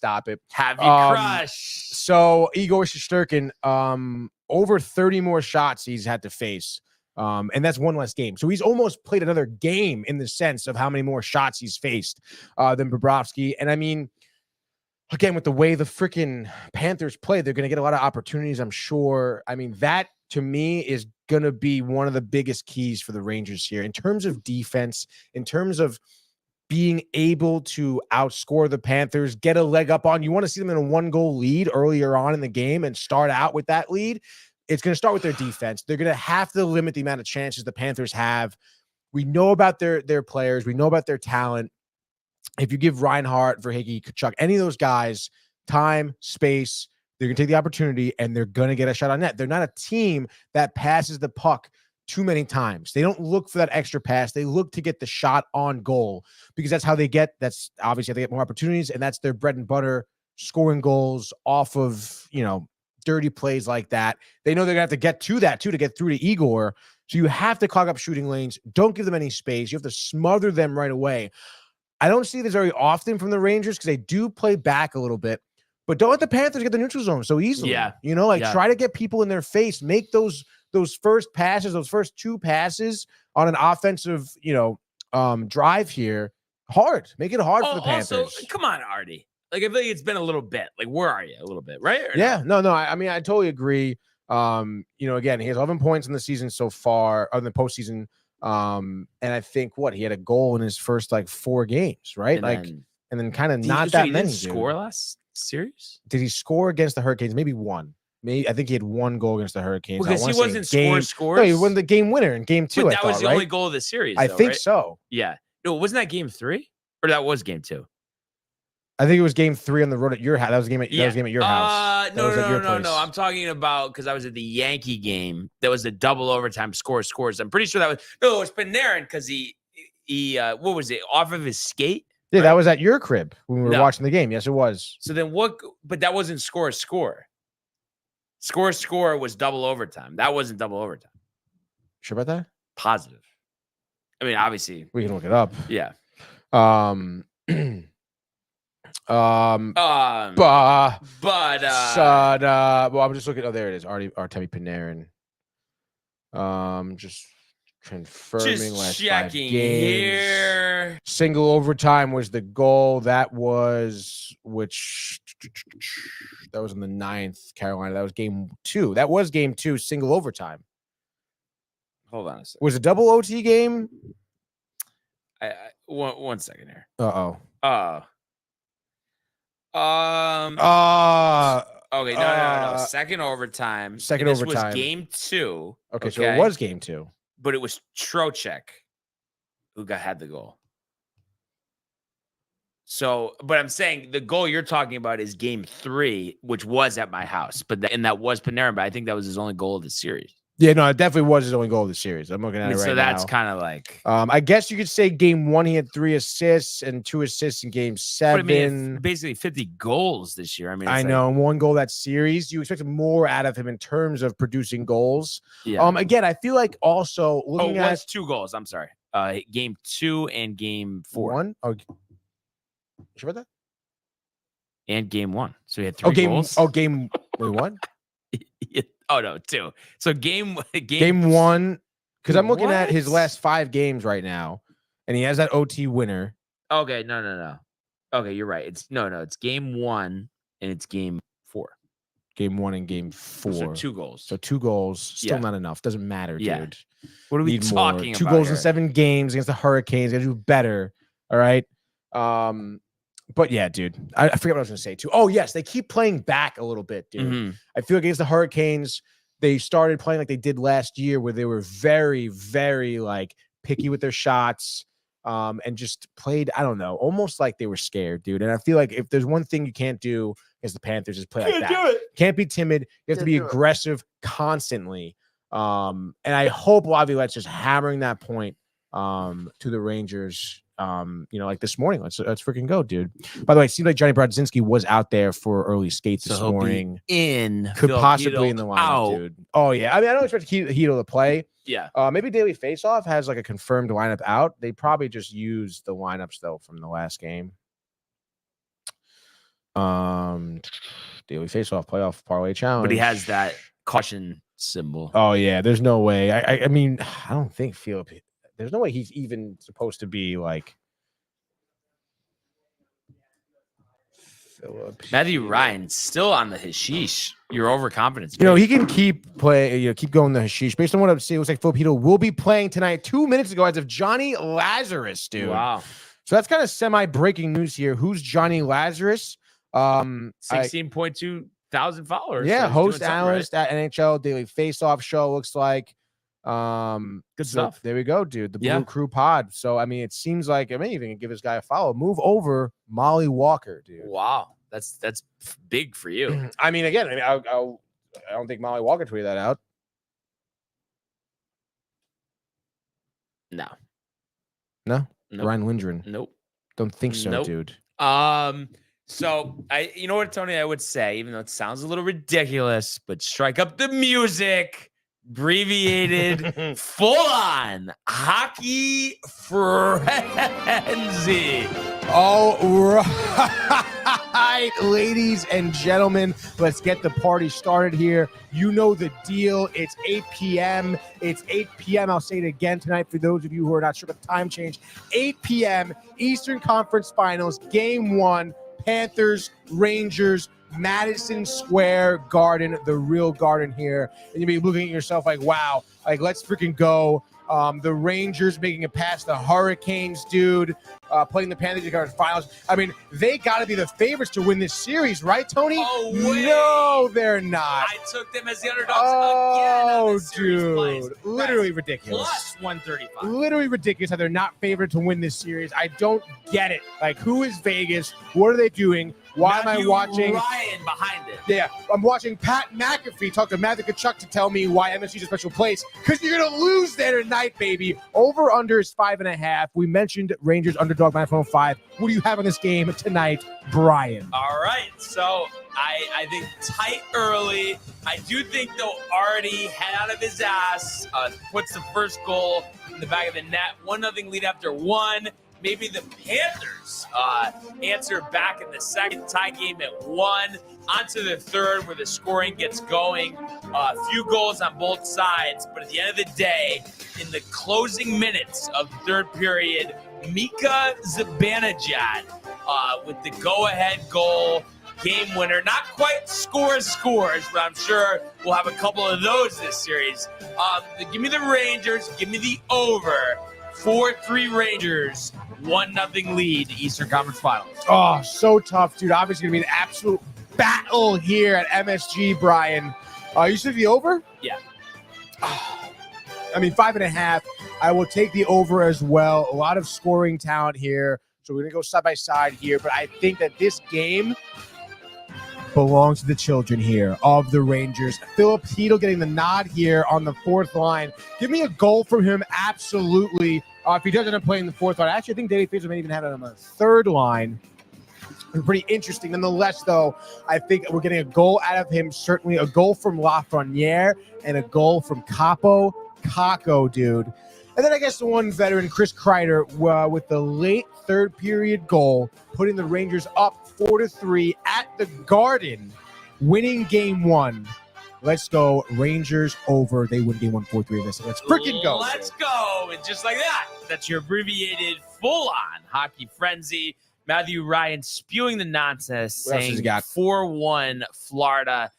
Have you crushed? So Igor Shesterkin, over 30 more shots he's had to face. And that's one less game. So he's almost played another game in the sense of how many more shots he's faced than Bobrovsky. And I mean, again, with the way the freaking Panthers play, they're going to get a lot of opportunities, I'm sure. I mean, that to me is going to be one of the biggest keys for the Rangers here in terms of defense, in terms of being able to outscore the Panthers, get a leg up on. You want to see them in a 1-goal lead earlier on in the game and start out with that lead. It's going to start with their defense. They're going to have to limit the amount of chances the Panthers have. We know about their players. We know about their talent. If you give Reinhart, Verhaeghe, Kachuk, any of those guys time, space, they're going to take the opportunity and they're going to get a shot on net. They're not a team that passes the puck too many times. They don't look for that extra pass. They look to get the shot on goal because that's how they get, that's obviously how they get more opportunities, and that's their bread and butter, scoring goals off of, dirty plays like that. They know they're going to have to get to that too to get through to Igor. So you have to clog up shooting lanes. Don't give them any space. You have to smother them right away. I don't see this very often from the Rangers because they do play back a little bit, but don't let the Panthers get the neutral zone so easily. Yeah. Try to get people in their face, make those first passes, those first 2 passes on an offensive, drive here hard. Make it hard for the Panthers. Also, come on, Artie. Like, I feel like it's been a little bit. Like, where are you? A little bit, right? Yeah. No. I mean, I totally agree. Again, he has 11 points in the season so far, in the postseason. And I think he had a goal in his first 4 games, right? And then kind of not that many. Didn't score last series? Did he score against the Hurricanes? Maybe one. Maybe I think he had 1 goal against the Hurricanes. Because he wasn't scores. No, he won the game winner in game 2. But that was the only goal of the series. I think right? so. Yeah. No, wasn't that game 3? Or that was game 2? I think it was game 3 on the road at your house. That was a game at your house. No. I'm talking about because I was at the Yankee game. That was a double overtime scores. I'm pretty sure it was Panarin because he what was it, off of his skate? Yeah, right? That was at your crib when we were watching the game. Yes, it was. So then what? But that wasn't score. Score was double overtime. That wasn't double overtime. Sure about that? Positive. I mean, obviously we can look it up. Yeah. Well, I'm just looking. Oh, there it is. Artemi Panarin. Just confirming last 5 games. Here. Single overtime was the goal. That was on the 9th, Carolina. That was game 2. That was game 2, single overtime. Hold on a second. Was it double OT game? One second here. Okay, no. Second overtime. This was game 2. Okay, so it was game 2. But it was Trocheck who had the goal. So, but I'm saying the goal you're talking about is game 3, which was at my house. And that was Panarin, but I think that was his only goal of the series. Yeah, no, it definitely was his only goal of the series. I'm looking at it right now. So that's kind of like... I guess you could say game 1, he had 3 assists and 2 assists in game 7. But I mean, basically 50 goals this year. I mean, I know, and 1 goal that series. You expect more out of him in terms of producing goals. Yeah. Again, I feel like also looking at... 2 goals. I'm sorry. Game 2 and game 4. 1? Oh, sure about that? And game 1. So he had 3 goals. Game... Wait, 1? Oh, no, 2. So game 1, because I'm looking at his last 5 games right now, and he has that OT winner. Okay, no. Okay, you're right. It's game 1 and it's game 4. Game 1 and game 4. So 2 goals. So 2 goals, still not enough. Doesn't matter, dude. What are we talking about? 2 goals in 7 games against the Hurricanes. Gotta do better. All right. But yeah, dude, I forget what I was going to say too. Oh, yes, they keep playing back a little bit, dude. Mm-hmm. I feel like against the Hurricanes, they started playing like they did last year, where they were very, very picky with their shots, and just played, I don't know, almost like they were scared, dude. And I feel like if there's one thing you can't do against the Panthers is play like that. Can't be timid. You have to be aggressive constantly. And I hope Laviolette's just hammering that point to the Rangers. Like this morning. Let's freaking go, dude. By the way, it seemed like Johnny Brodzinski was out there for early skates this morning. Could possibly in the lineup, dude. Oh yeah. I mean, I don't expect Heedle to play. Yeah. Maybe Daily Faceoff has a confirmed lineup out. They probably just used the lineups though from the last game. Daily Faceoff playoff parlay challenge. But he has that caution symbol. Oh yeah. There's no way. I mean, I don't think Philip. There's no way he's even supposed to be Matthew Ryan still on the hashish. Your overconfidence. He can keep playing, keep going the hashish. Based on what I'm seeing, it looks like Filipino will be playing tonight 2 minutes ago as of Johnny Lazarus, dude. Wow. So that's kind of semi-breaking news here. Who's Johnny Lazarus? 16.2 thousand followers. Yeah, so host analyst at NHL Daily Faceoff Show. Looks like good stuff. There we go, dude. The Blue Crew Pod. So I mean, it seems like I may even give this guy a follow. Move over, Molly Walker, dude. Wow, that's big for you. I mean, again, I don't think Molly Walker tweeted that out. No. Nope. Ryan Lindgren. Nope. Don't think so, nope. dude. So you know what, Tony, I would say, even though it sounds a little ridiculous, but strike up the music, abbreviated, full on hockey frenzy. All right, ladies and gentlemen, let's get the party started here. You know the deal. It's 8 p.m. It's 8 p.m. I'll say it again tonight for those of you who are not sure about the time change. 8 p.m. Eastern Conference Finals, Game 1, Panthers, Rangers, Madison Square Garden, the real garden here. And you'll be looking at yourself like, wow, like let's freaking go. The Rangers making it past the Hurricanes, dude, playing the Panthers in the finals. I mean, they got to be the favorites to win this series, right, Tony? Oh, wait. No, they're not. I took them as the underdogs again. Oh, dude. Literally ridiculous. Plus 135. Literally ridiculous how they're not favored to win this series. I don't get it. Like, who is Vegas? What are they doing? Why am I watching Ryan behind it? Yeah, I'm watching Pat McAfee talk to Matthew Tkachuk to tell me why MSG is a special place. Because you're going to lose there tonight, baby. Over under is 5.5. We mentioned Rangers underdog -105. What do you have on this game tonight, Brian? All right, so I think tight early. I do think they'll already head out of his ass. Puts the first goal in the back of the net. 1-0 lead after one. Maybe the Panthers answer back in the second, tie game at 1. On to the third where the scoring gets going. A few goals on both sides. But at the end of the day, in the closing minutes of the third period, Mika Zibanejad with the go-ahead goal, game winner. Not quite scores, but I'm sure we'll have a couple of those this series. Give me the Rangers. Give me the over. 4-3 Rangers. 1-0 lead, Eastern Conference Finals. Oh, so tough, dude. Obviously, going to be an absolute battle here at MSG, Brian. You said the over? Yeah. I mean, 5.5. I will take the over as well. A lot of scoring talent here. So we're going to go side by side here. But I think that this game belongs to the children here of the Rangers. Philip Hedl getting the nod here on the fourth line. Give me a goal from him, absolutely. If he doesn't end up playing the fourth line, actually, I think Davey Fazer may even have it on the third line. Pretty interesting. Nonetheless, though, I think we're getting a goal out of him, certainly a goal from Lafreniere and a goal from Capo Caco, dude. And then I guess the one veteran, Chris Kreider, with the late third period goal, putting the Rangers up 4-3 at the Garden, winning game 1. Let's go. Rangers over. They win game 1, 4-3. Let's freaking go. Let's go. And just like that, that's your abbreviated full-on hockey frenzy. Matthew Ryan spewing the nonsense, What else has saying he got? 4-1 Florida.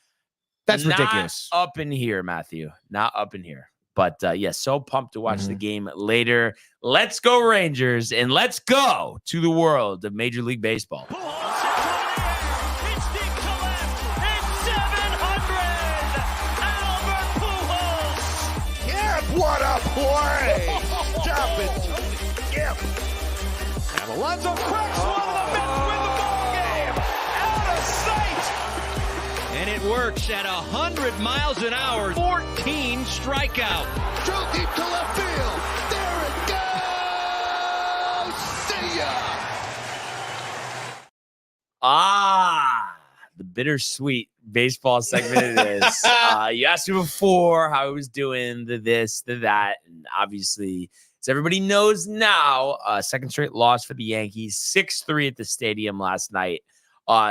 That's Not ridiculous. up in here, Matthew. Not up in here. But, yes, so pumped to watch the game later. Let's go Rangers, and let's go to the world of Major League Baseball. What a play! Stop it! Yep. And Alonso cracks one of the Mets win the ball game! Out of sight! And it works at 100 miles an hour. 14 strikeout. Drove deep to left field. There it goes! See ya! The bittersweet baseball segment it is. You asked me before how I was doing, the this, the that, and obviously, as everybody knows now, second straight loss for the Yankees, 6-3 at the stadium last night.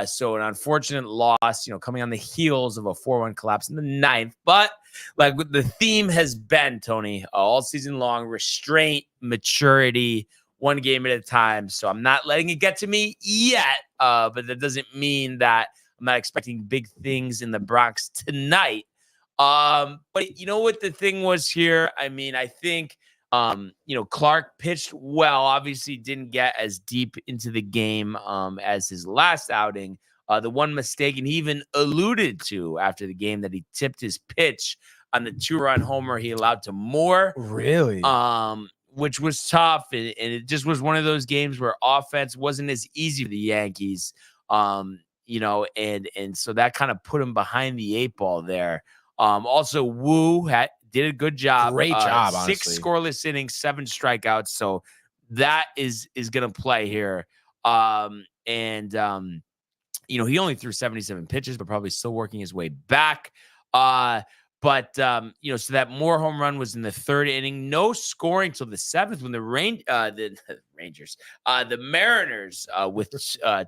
So an unfortunate loss, coming on the heels of a 4-1 collapse in the ninth. But like the theme has been, Tony, all season long, restraint, maturity, one game at a time. So I'm not letting it get to me yet. But that doesn't mean that I'm not expecting big things in the Bronx tonight. But you know what the thing was here? I mean, I think, Clark pitched well, obviously didn't get as deep into the game as his last outing. The one mistake, and he even alluded to after the game that he tipped his pitch on the 2-run homer he allowed to Moore. Really? Which was tough. And it just was one of those games where offense wasn't as easy for the Yankees. And so that kind of put him behind the 8 ball there. Also, Wu did a good job. Great job, 6 honestly. scoreless innings, 7 strikeouts. So that is going to play here. He only threw 77 pitches, but probably still working his way back. So that Moore home run was in the 3rd inning. No scoring till the 7th when the Mariners with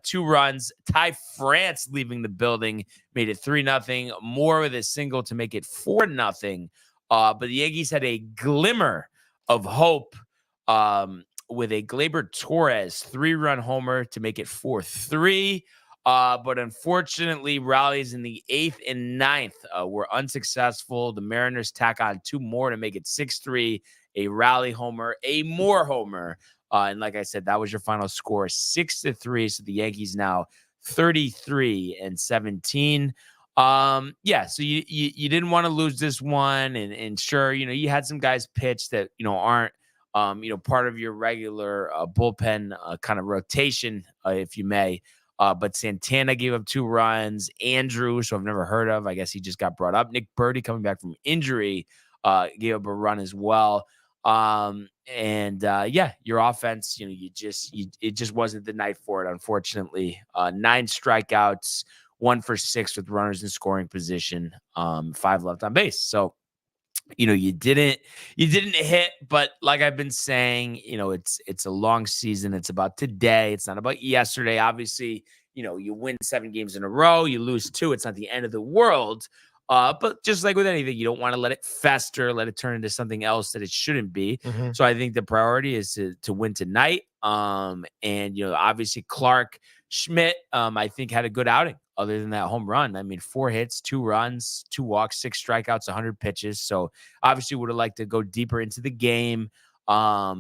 2 runs. Ty France leaving the building made it 3-0. Moore with a single to make it 4-0. But the Yankees had a glimmer of hope with a Gleyber Torres 3-run homer to make it 4-3. But unfortunately, rallies in the 8th and 9th were unsuccessful. The Mariners tack on 2 more to make it 6-3, a rally homer, a Moore homer. And like I said, that was your final score, 6-3. So the Yankees now 33-17. So you didn't want to lose this one. And sure, you had some guys pitch that, aren't, part of your regular bullpen kind of rotation, if you may. But Santana gave up 2 runs. Andrew, so I've never heard of. I guess he just got brought up. Nick Birdie coming back from injury gave up a run as well. Your offense, it just wasn't the night for it, unfortunately. 9 strikeouts, 1 for 6 with runners in scoring position, 5 left on base. So, you didn't hit, but like I've been saying, it's a long season. It's about today. It's not about yesterday. Obviously, you win 7 games in a row, you lose 2. It's not the end of the world. But just like with anything, you don't want to let it fester, let it turn into something else that it shouldn't be. Mm-hmm. So I think the priority is to win tonight. Obviously Clark Schmidt, I think had a good outing other than that home run. I mean, 4 hits, 2 runs, 2 walks, 6 strikeouts, 100 pitches. So obviously would have liked to go deeper into the game. Like I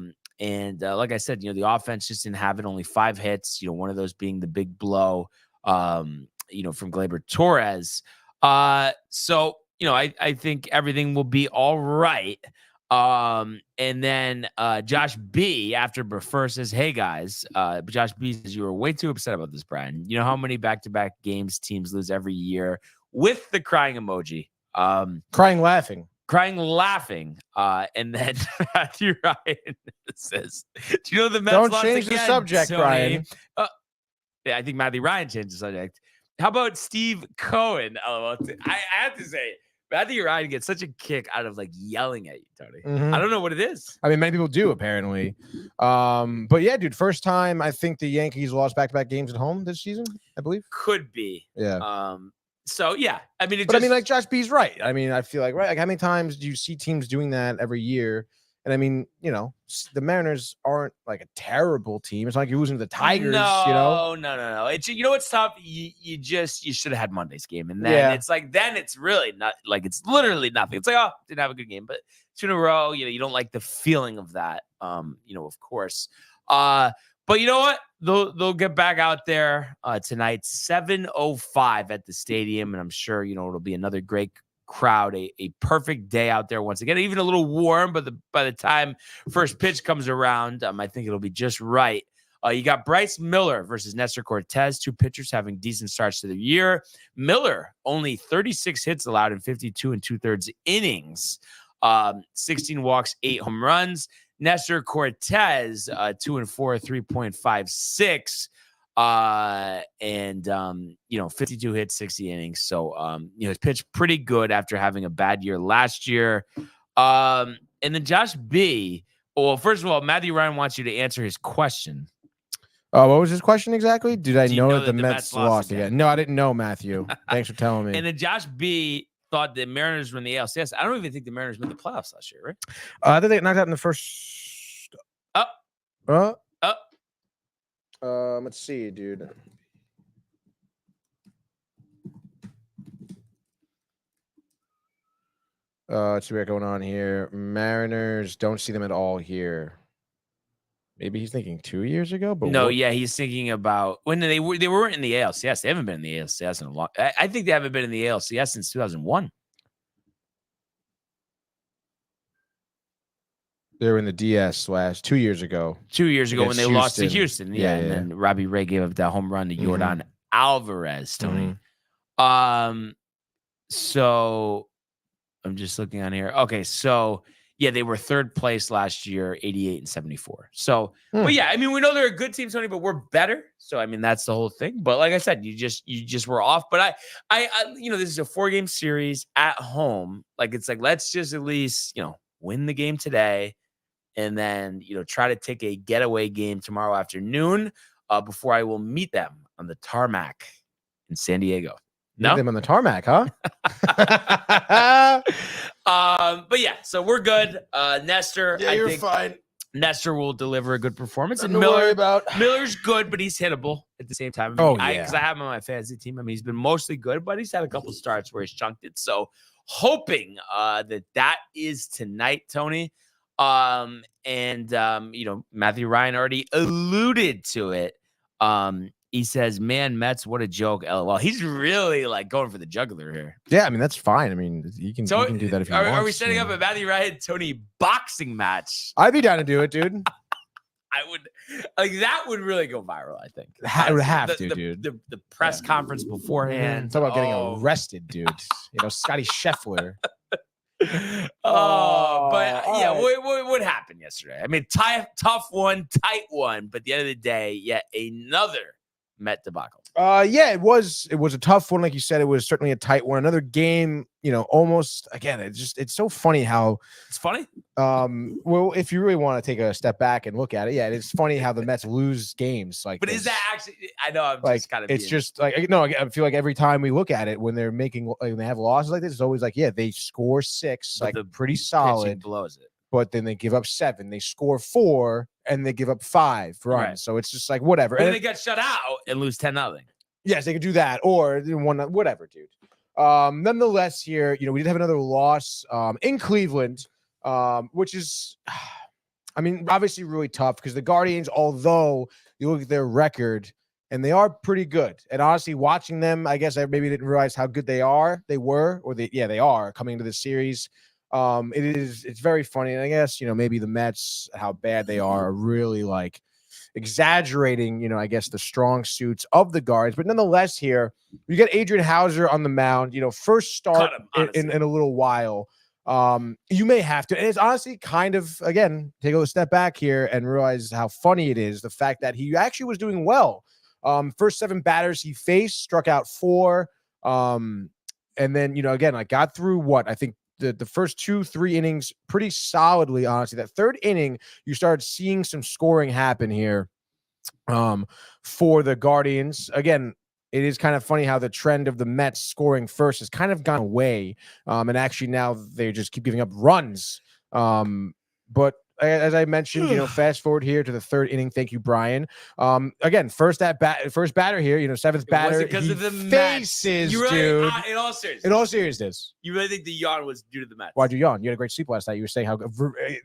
said, the offense just didn't have it, only 5 hits, one of those being the big blow, from Gleyber Torres. I think everything will be all right. And then Josh B after Prefer says, "Hey guys, Josh B says you were way too upset about this, Brian. You know how many back-to-back games teams lose every year?" With the crying emoji, Crying, laughing. And then Matthew Ryan says, "Do you know the Mets Don't lost change again, the subject, Tony?" Brian. I think Matthew Ryan changed the subject. How about Steve Cohen? I have to say, Matthew Ryan gets such a kick out of yelling at you, Tony. Mm-hmm. I don't know what it is. I mean, many people do apparently. But yeah, dude, first time I think the Yankees lost back-to-back games at home this season, I believe. Could be. Yeah. So yeah, I mean, Josh B's right. I mean, I feel like how many times do you see teams doing that every year? And I mean, the Mariners aren't a terrible team. It's not like you're losing to the Tigers. No. It's what's tough. You should have had Monday's game, and then it's really not it's literally nothing. It's didn't have a good game, but 2 in a row. You don't like the feeling of that. Of course. But you know what? They'll get back out there tonight, 7:05 at the stadium, and I'm sure it'll be another great crowd, a perfect day out there once again. Even a little warm, but by the time first pitch comes around, I think it'll be just right. You got Bryce Miller versus Nestor Cortez, 2 pitchers having decent starts to the year. Miller only 36 hits allowed in 52 2/3 innings, 16 walks, 8 home runs. Nestor Cortez, 2-4, 3.56. 52 hits, 60 innings. So, he's pitched pretty good after having a bad year last year. And then Josh B. Well, first of all, Matthew Ryan wants you to answer his question. What was his question exactly? Did I know that the Mets lost again? No, I didn't know, Matthew. Thanks for telling me. And then Josh B. thought the Mariners were in the ALCS. I don't even think the Mariners made the playoffs last year, right? I think they knocked out in the first. Let's see, dude. Let's see what's going on here. Mariners, don't see them at all here. Maybe he's thinking 2 years ago, but No, yeah, he's thinking about when they weren't in the ALCS. They haven't been in the ALCS in a long. I think they haven't been in the ALCS since 2001. they were in the DS last 2 years ago. 2 years ago when Against they lost to Houston. Houston. Yeah, And yeah. then Robbie Ray gave up that home run to Yordan Alvarez, Tony. So I'm just looking on here. Okay, so yeah, they were third place last year, 88 and 74. So, but yeah, I mean, we know they're a good team, Tony, but we're better. So, I mean, that's the whole thing. But like I said, you just were off. But I this is a 4-game series at home. Like, it's like, let's just at least, win the game today. And then, try to take a getaway game tomorrow afternoon before I will meet them on the tarmac in San Diego. Meet them on the tarmac, huh? But yeah, so we're good. Nestor, Yeah, you're fine. Nestor will deliver a good performance. Nothing And to worry about. Miller's good, but he's hittable at the same time. Oh, because I have him on my fantasy team. I mean, he's been mostly good, but he's had a couple starts where he's chunked it. So hoping that is tonight, Tony. Matthew Ryan already alluded to it. He says, "Man, Mets, what a joke!" LOL. He's really like going for the jugular here. Yeah, I mean that's fine. I mean you can do that if you want. Are we setting up a Matthew Ryan Tony boxing match? I'd be down to do it, dude. I would that would really go viral. I think It would have to, dude. The press conference beforehand. Talk about getting arrested, dude. Scotty Scheffler. What happened yesterday? I mean, tough one, tight one, but at the end of the day, yet another Met debacle. It was a tough one, like you said. It was certainly a tight one. Another game, almost again. It's so funny how it's funny. Well, if you really want to take a step back and look at it, yeah, it's funny how the Mets lose games. Like, but is that actually? I know I'm like just kind of. It's just like no. I feel like every time we look at it, when they're making when they have losses like this, it's always like they score 6, but like pretty solid, blows it. But then they give up 7. They score 4, and they give up 5 runs. Right. So it's just like whatever. And then they get shut out and lose 10-0. Yes, they could do that, or whatever, dude. Nonetheless, here, we did have another loss in Cleveland, which is, I mean, obviously really tough because the Guardians, although you look at their record, and they are pretty good. And honestly, watching them, I guess I maybe didn't realize how good they are. They are coming into this series. It's very funny. And I guess, maybe the Mets, how bad they are really like exaggerating, I guess the strong suits of the Guards. But nonetheless, here you get Adrian Hauser on the mound, first start in a little while. You may have to, and it's honestly kind of, again, take a step back here and realize how funny it is. The fact that he actually was doing well. First 7 batters he faced, struck out 4. And then, again, I got through I think the first 2-3 innings pretty solidly, honestly. That third inning, you started seeing some scoring happen here for the Guardians. Again, it is kind of funny how the trend of the Mets scoring first has kind of gone away. And actually now they just keep giving up runs. But as I mentioned, fast forward here to the third inning. Thank you, Brian. Again, first batter here, 7th batter. Because of the faces, you really, dude. In all seriousness, you really think the yawn was due to the Mets? Why'd you yawn? You had a great sleep last night. You were saying how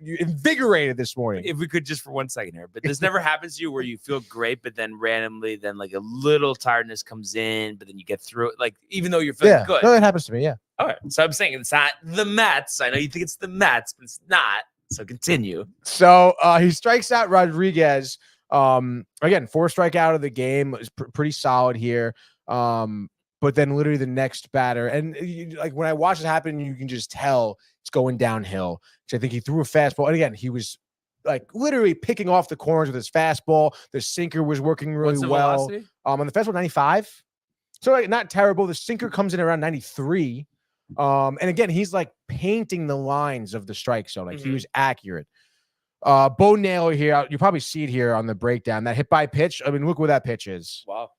you invigorated this morning. If we could just for 1 second here, but this never happens to you where you feel great, but then randomly, like a little tiredness comes in, but then you get through it. Like even though you're feeling good. No, that happens to me. Yeah. All right. So I'm saying it's not the Mets. I know you think it's the Mets, but it's not. So continue. So he strikes out Rodriguez. Again, 4 strikeout of the game is pretty solid here. But then literally the next batter, and like when I watch it happen, you can just tell it's going downhill. So I think he threw a fastball, and again, he was like literally picking off the corners with his fastball. The sinker was working really well. Velocity? On the fastball, 95. So like not terrible. The sinker comes in around 93. And again, he's like painting the lines of the strike zone. Like he was accurate. Bo Naylor here. You probably see it here on the breakdown. That hit by pitch. I mean, look where that pitch is. Wow.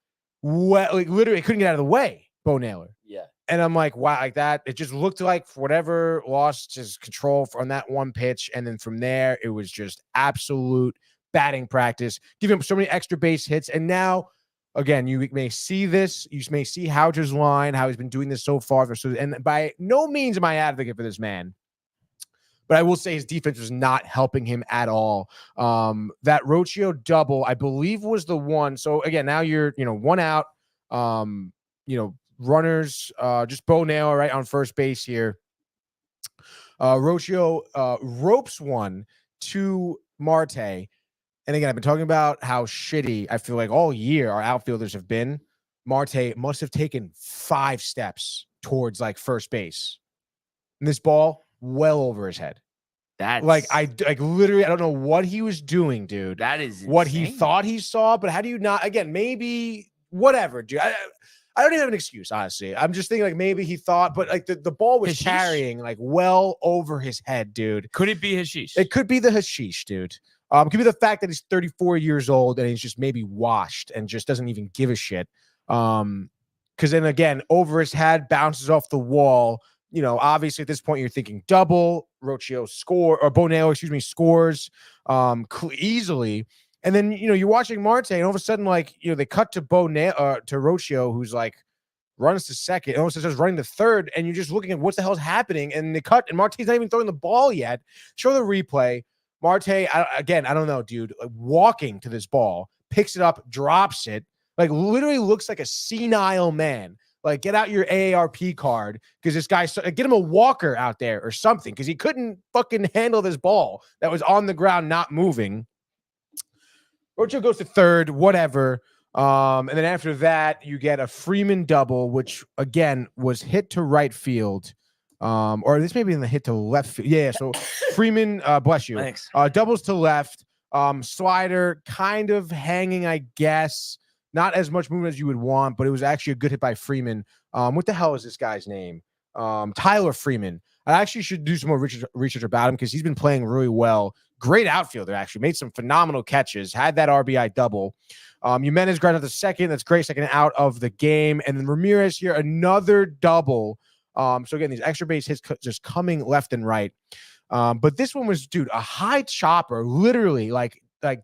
Well, like literally couldn't get out of the way. Bo Naylor. Yeah. And I'm like, wow, like that. It just looked like whatever lost his control on that one pitch. And then from there, it was just absolute batting practice, giving up so many extra base hits. And now, again, you may see this. You may see Houcher's line, how he's been doing this so far. And by no means am I advocate for this man, but I will say his defense was not helping him at all. That Rocchio double, I believe, was the one. So again, now you're, one out. Runners, just Bo Nail right on first base here. Rocchio ropes one to Marte. And again, I've been talking about how shitty I feel like all year our outfielders have been. Marte must have taken 5 steps towards like first base. And this ball well over his head. That's literally, I don't know what he was doing, dude. That is what insane. he thought he saw, but how do you not? Again, maybe whatever, dude. I don't even have an excuse, honestly. I'm just thinking like maybe he thought, but like the ball was carrying like well over his head, dude. Could it be hashish? It could be the hashish, dude. It could be the fact that he's 34 years old and he's just maybe washed and just doesn't even give a shit. Because then again, over his head, bounces off the wall. Obviously at this point you're thinking double, Rocchio Bonello, scores easily. And then, you're watching Marte and all of a sudden, like, they cut to to Rocchio, who's like runs to second, and all of a sudden starts running to third, and you're just looking at what the hell's happening. And they cut, and Marte's not even throwing the ball yet. Show the replay. Marte, I don't know, dude, like walking to this ball, picks it up, drops it, like literally looks like a senile man. Like, get out your AARP card because this guy, get him a walker out there or something because he couldn't fucking handle this ball that was on the ground, not moving. Rocchio goes to third, whatever. And then after that, you get a Freeman double, which, again, was hit to right field. Or this may be in the hit to left field. Yeah, so Freeman, bless you. Thanks. Doubles to left. Slider kind of hanging, I guess. Not as much movement as you would want, but it was actually a good hit by Freeman. What the hell is this guy's name? Tyler Freeman. I actually should do some more research about him because he's been playing really well. Great outfielder, actually. Made some phenomenal catches. Had that RBI double. Jimenez grounded out the second. That's great. Second out of the game. And then Ramirez here, another double. So again, these extra base hits just coming left and right. But this one was, dude, a high chopper. Literally, like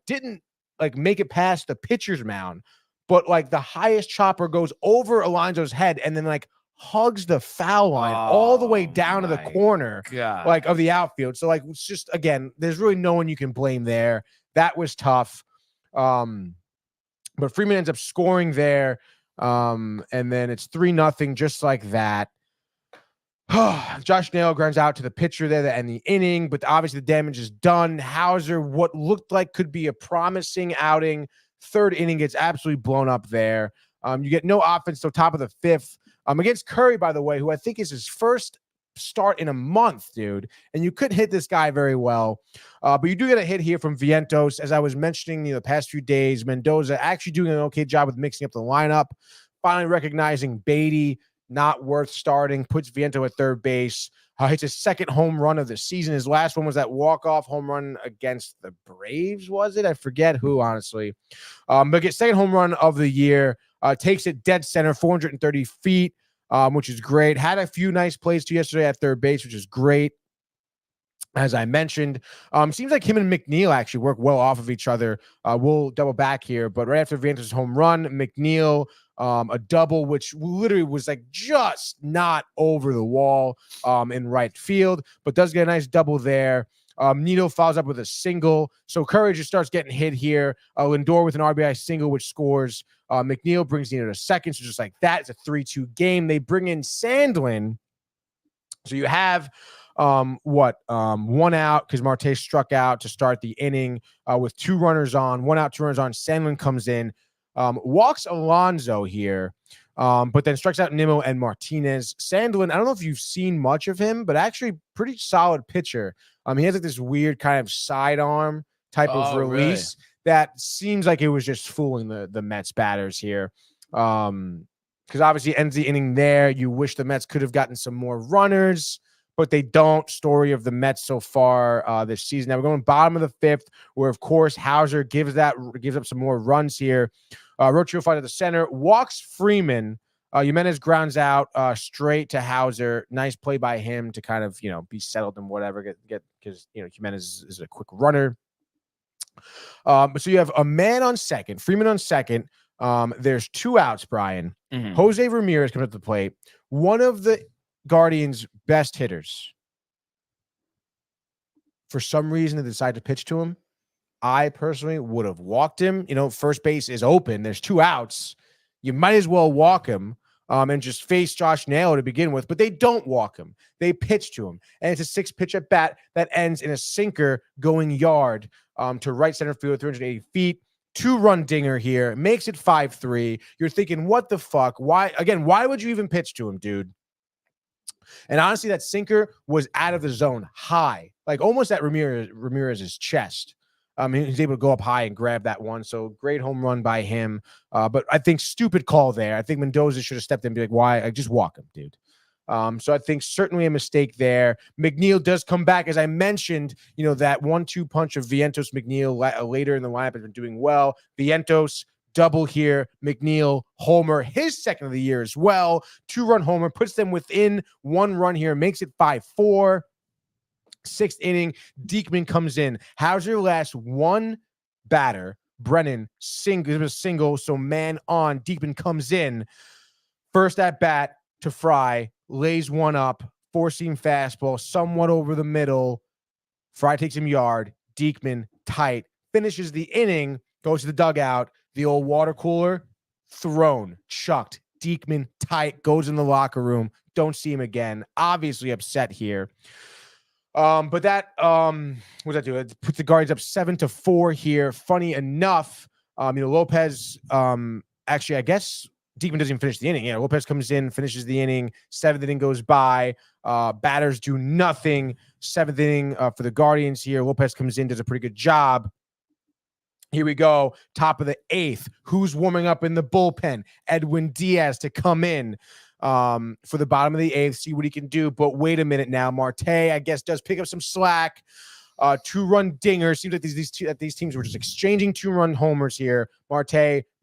didn't like make it past the pitcher's mound. But like the highest chopper goes over Alonso's head and then like hugs the foul line all the way down to the corner like of the outfield. So like it's just, again, there's really no one you can blame there. That was tough. But Freeman ends up scoring there. And then it's 3-0 just like that. Josh Nail grounds out to the pitcher there to end the inning, but obviously the damage is done. Hauser, what looked like could be a promising outing, third inning gets absolutely blown up there. You get no offense till top of the fifth. Against Curry, by the way, who I think is his first start in a month, dude. And you couldn't hit this guy very well. But you do get a hit here from Vientos. As I was mentioning the past few days, Mendoza actually doing an okay job with mixing up the lineup. Finally recognizing Beatty, not worth starting, puts Viento at third base. Hits his second home run of the season. His last one was that walk-off home run against the Braves, was it? I forget who, honestly. But gets second home run of the year. Takes it dead center, 430 feet, which is great. Had a few nice plays too yesterday at third base, which is great. As I mentioned, seems like him and McNeil actually work well off of each other. We'll double back here, but right after Vientos' home run, McNeil, a double, which literally was like just not over the wall in right field, but does get a nice double there. Nito follows up with a single. So Curry just starts getting hit here. Lindor with an RBI single, which scores. McNeil brings Nito to second. So just like that, it's a 3-2 game. They bring in Sandlin. So you have one out because Marte struck out to start the inning with 2 runners on, 1 out, 2 runners on. Sandlin comes in, walks Alonso here, but then strikes out Nimmo and Martinez. Sandlin, I don't know if you've seen much of him, but actually pretty solid pitcher. He has like this weird kind of sidearm type of release that seems like it was just fooling the Mets batters here. Because obviously ends the inning there. You wish the Mets could have gotten some more runners, but they don't. Story of the Mets so far this season. Now we're going bottom of the fifth, where of course Hauser gives up some more runs here. Rocchio finds at the center, walks Freeman. Jimenez grounds out straight to Hauser. Nice play by him to kind of be settled and whatever. Get because Jimenez is a quick runner. So you have a man on second, Freeman on second. There's 2 outs, Brian. Mhm. Jose Ramirez comes up to the plate. One of the Guardians' best hitters. For some reason, they decided to pitch to him. I personally would have walked him. First base is open. There's 2 outs. You might as well walk him and just face Josh Naylor to begin with. But they don't walk him. They pitch to him. And it's a 6-pitch at bat that ends in a sinker going yard to right center field, 380 feet. 2-run dinger here. Makes it 5-3. You're thinking, what the fuck? Why would you even pitch to him, dude? And honestly, that sinker was out of the zone, high, like almost at Ramirez's chest. He's able to go up high and grab that one. So great home run by him. But I think stupid call there. I think Mendoza should have stepped in and be like, why? Just walk him, dude. So I think certainly a mistake there. McNeil does come back. As I mentioned, that 1-2 punch of Vientos McNeil later in the lineup has been doing well. Vientos double here. McNeil homer, his second of the year as well. 2-run homer, puts them within 1 run here, makes it 5-4. 6th inning, Diekman comes in. Hauser last 1 batter. Brennan single, so man on. Diekman comes in. First at bat to Fry, lays 1 up, 4-seam fastball, somewhat over the middle. Fry takes him yard. Diekman tight, finishes the inning, goes to the dugout. The old water cooler, thrown, chucked. Diekman tight, goes in the locker room. Don't see him again. Obviously upset here. But that, what does that do? It puts the Guardians up 7-4 here. Funny enough, Lopez, actually, I guess Diekman doesn't even finish the inning. Yeah, Lopez comes in, finishes the inning. 7th inning goes by. Batters do nothing. 7th inning for the Guardians here. Lopez comes in, does a pretty good job. Here we go. Top of the 8th. Who's warming up in the bullpen? Edwin Diaz to come in for the bottom of the 8th, see what he can do. But wait a minute now. Marte, I guess, does pick up some slack. 2-run dinger. Seems like these teams were just exchanging 2-run homers here. Marte,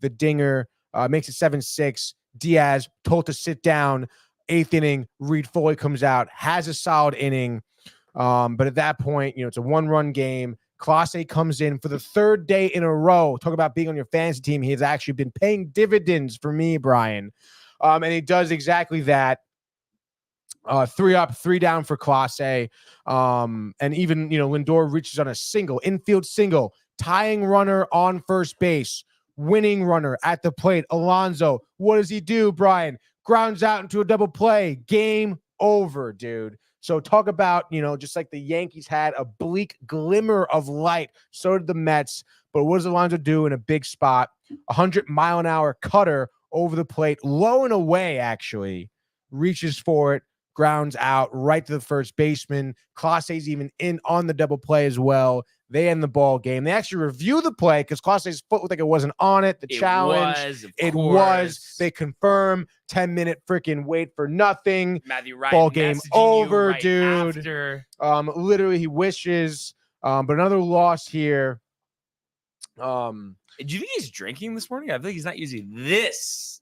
the dinger, makes it 7-6. Diaz told to sit down. 8th inning, Reed Foley comes out, has a solid inning. But at that point, it's a 1-run game. Clase comes in for the 3rd day in a row. Talk about being on your fantasy team. He has actually been paying dividends for me, Brian. And he does exactly that. 3 up, 3 down for Clase. And even, Lindor reaches on a single, infield single, tying runner on first base, winning runner at the plate. Alonso, what does he do, Brian? Grounds out into a double play. Game over, dude. So talk about, just like the Yankees had a bleak glimmer of light, so did the Mets. But what does Alonso do in a big spot? 100-mile-an-hour cutter over the plate, low and away, actually. Reaches for it, grounds out right to the first baseman. Clase's even in on the double play as well. They end the ball game. They actually review the play because Clase's foot looked like it wasn't on it. It was. They confirm. 10-minute freaking wait for nothing. Matthew Ryan ball game over, right dude. After. Literally, he wishes. But another loss here. Do you think he's drinking this morning? I think he's not usually this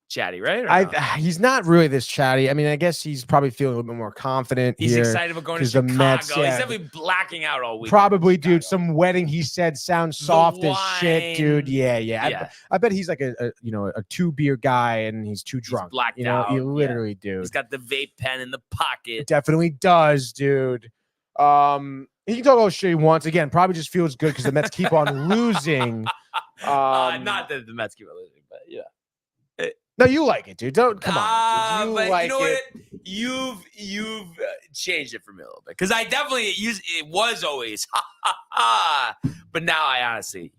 chatty, right? He's not really this chatty. I mean, I guess he's probably feeling a little bit more confident. He's here excited about going to Chicago. Mets, He's definitely blacking out all week. Probably, dude. Some wedding, he said, sounds soft as shit, dude. Yeah. I bet he's like a 2-beer guy and he's too drunk. He's blacked out. He literally, dude. He's got the vape pen in the pocket. Definitely does, dude. He can talk all shit he wants. Again, probably just feels good because the Mets keep on losing. Not that the Mets keep on losing, but yeah. No, you like it, dude. Don't come on. Dude. What? You've changed it for me a little bit because I definitely it was always but now I honestly,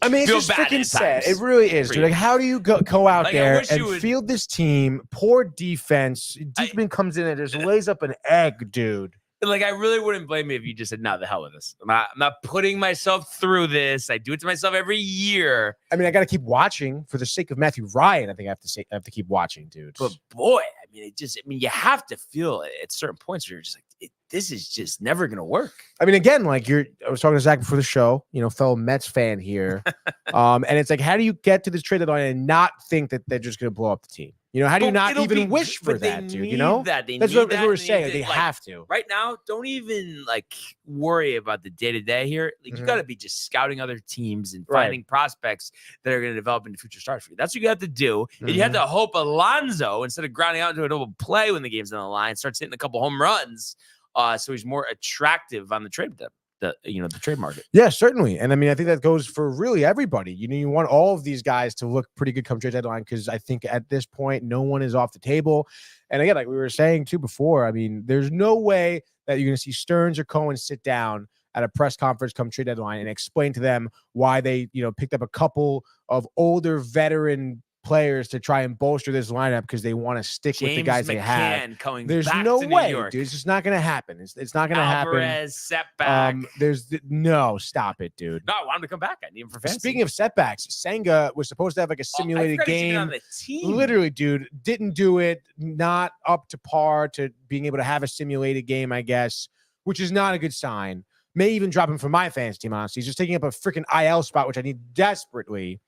I mean, it's just freaking sad. It really is, dude. Like, how do you go out there and field this team? Poor defense. Diekman comes in and just lays up an egg, dude. Like, I really wouldn't blame me if you just said, "No, the hell with this. I'm not putting myself through this. I do it to myself every year." I mean, I got to keep watching for the sake of Matthew Ryan. I think I have to keep watching, dude. But boy, you have to feel it at certain points where you're just like, this is just never gonna work. I mean, again, like I was talking to Zach before the show, fellow Mets fan here, and it's like, how do you get to this trade deadline and not think that they're just gonna blow up the team? You know, how do you But not it'll even be wish good, for but they that, dude? You need know, that. They that's need what that, we're and saying. need They to, like, have to. right now, don't even like worry about the day to day here. Like, you got to be just scouting other teams and Right. finding prospects that are going to develop into future stars for you. That's what you have to do. And you have to hope Alonso, instead of grounding out into a double play when the game's on the line, starts hitting a couple home runs. So he's more attractive on the trade the trade market. Yeah, certainly. And I mean, I think that goes for really everybody. You know, you want all of these guys to look pretty good come trade deadline, because I think at this point, no one is off the table. And again, like we were saying too before, I mean, there's no way that you're going to see Stearns or Cohen sit down at a press conference come trade deadline and explain to them why they, you know, picked up a couple of older veteran players to try and bolster this lineup because they want to stick with the guys they have. There's no way, dude. It's just not going to happen. It's not going to happen. Alvarez setback. Stop it, dude. No, I want him to come back. I need him for fantasy. Speaking of setbacks, Senga was supposed to have like a simulated game. On the team. Literally, dude, didn't do it. Not up to par to being able to have a simulated game, I guess, which is not a good sign. May even drop him from my fantasy team, honestly. He's just taking up a freaking IL spot, which I need desperately.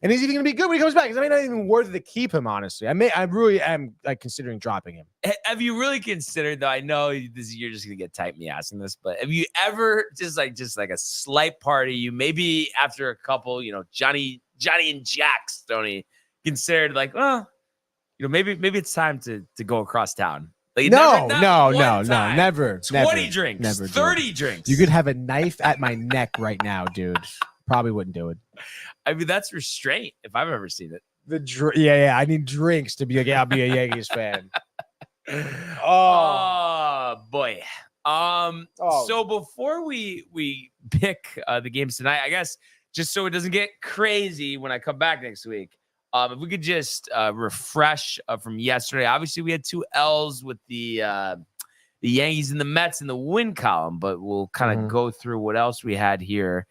And he's even going to be good when he comes back, because I may not even worth it to keep him, honestly. I really am like considering dropping him. Have you really considered, though? I know you're just going to get tight me asking this, but have you ever just like a slight party, you maybe after a couple, you know, Johnny and Jack's, Tony, considered like, well, you know, maybe it's time to go across town. Like, No, never. never. 20 drinks, never, 30 drinks. You could have a knife at my neck right now, dude. Probably wouldn't do it. I mean, that's restraint if I've ever seen it. Yeah. I need drinks to be like, yeah, I'll be a Yankees fan. Oh boy. So before we pick the games tonight, I guess just so it doesn't get crazy when I come back next week, if we could just refresh from yesterday. Obviously, we had 2 L's with the Yankees and the Mets in the win column, but we'll kind of go through what else we had here.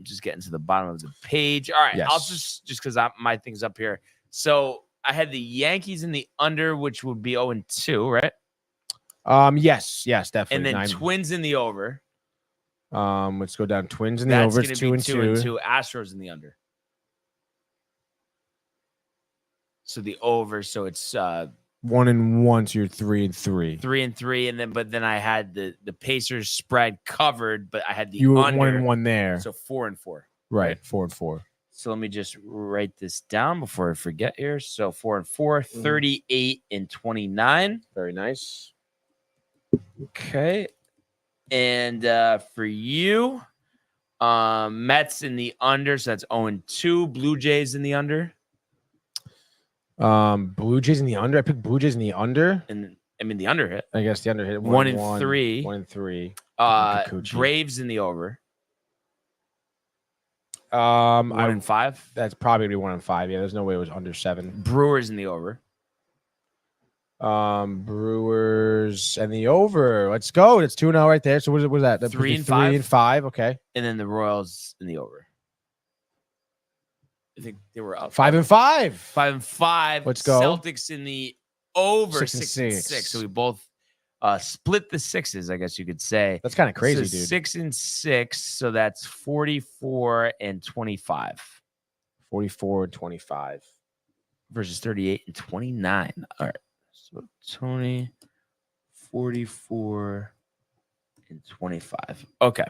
Just getting to the bottom of the page. All right, yes. I'll just because my thing's up here. So I had the Yankees in the under, which would be 0-2, right? Yes, definitely. And then Twins in the over. Let's go down. Twins in the over. It's 2-2. Astros in the under. So the over. So it's 1-1. So you're 3-3. 3-3, but then I had the Pacers spread covered, but I had the you under. were 1-1 there. So 4-4. Right, 4-4. So let me just write this down before I forget here. So 4-4, 38-29. Very nice. Okay. And for you, Mets in the under. So that's 0-2. Blue Jays in the under. Blue Jays in the under. I picked Blue Jays in the under. And I mean the under hit. I guess the under hit. 1-3. 1-3. Braves in the over. 1-5. That's probably gonna be 1-5. Yeah, there's no way it was under 7. Brewers in the over. Brewers and the over. Let's go. It's 2-0 right there. So what was that? 3-5. Okay. And then the Royals in the over. I think they were up 5-5. 5-5. Let's go. Celtics in the over 6-6. So we both split the sixes, I guess you could say. That's kind of crazy, so dude. 6-6. So that's 44-25. 44-25 versus 38-29. All right. So Tony, 44-25. Okay.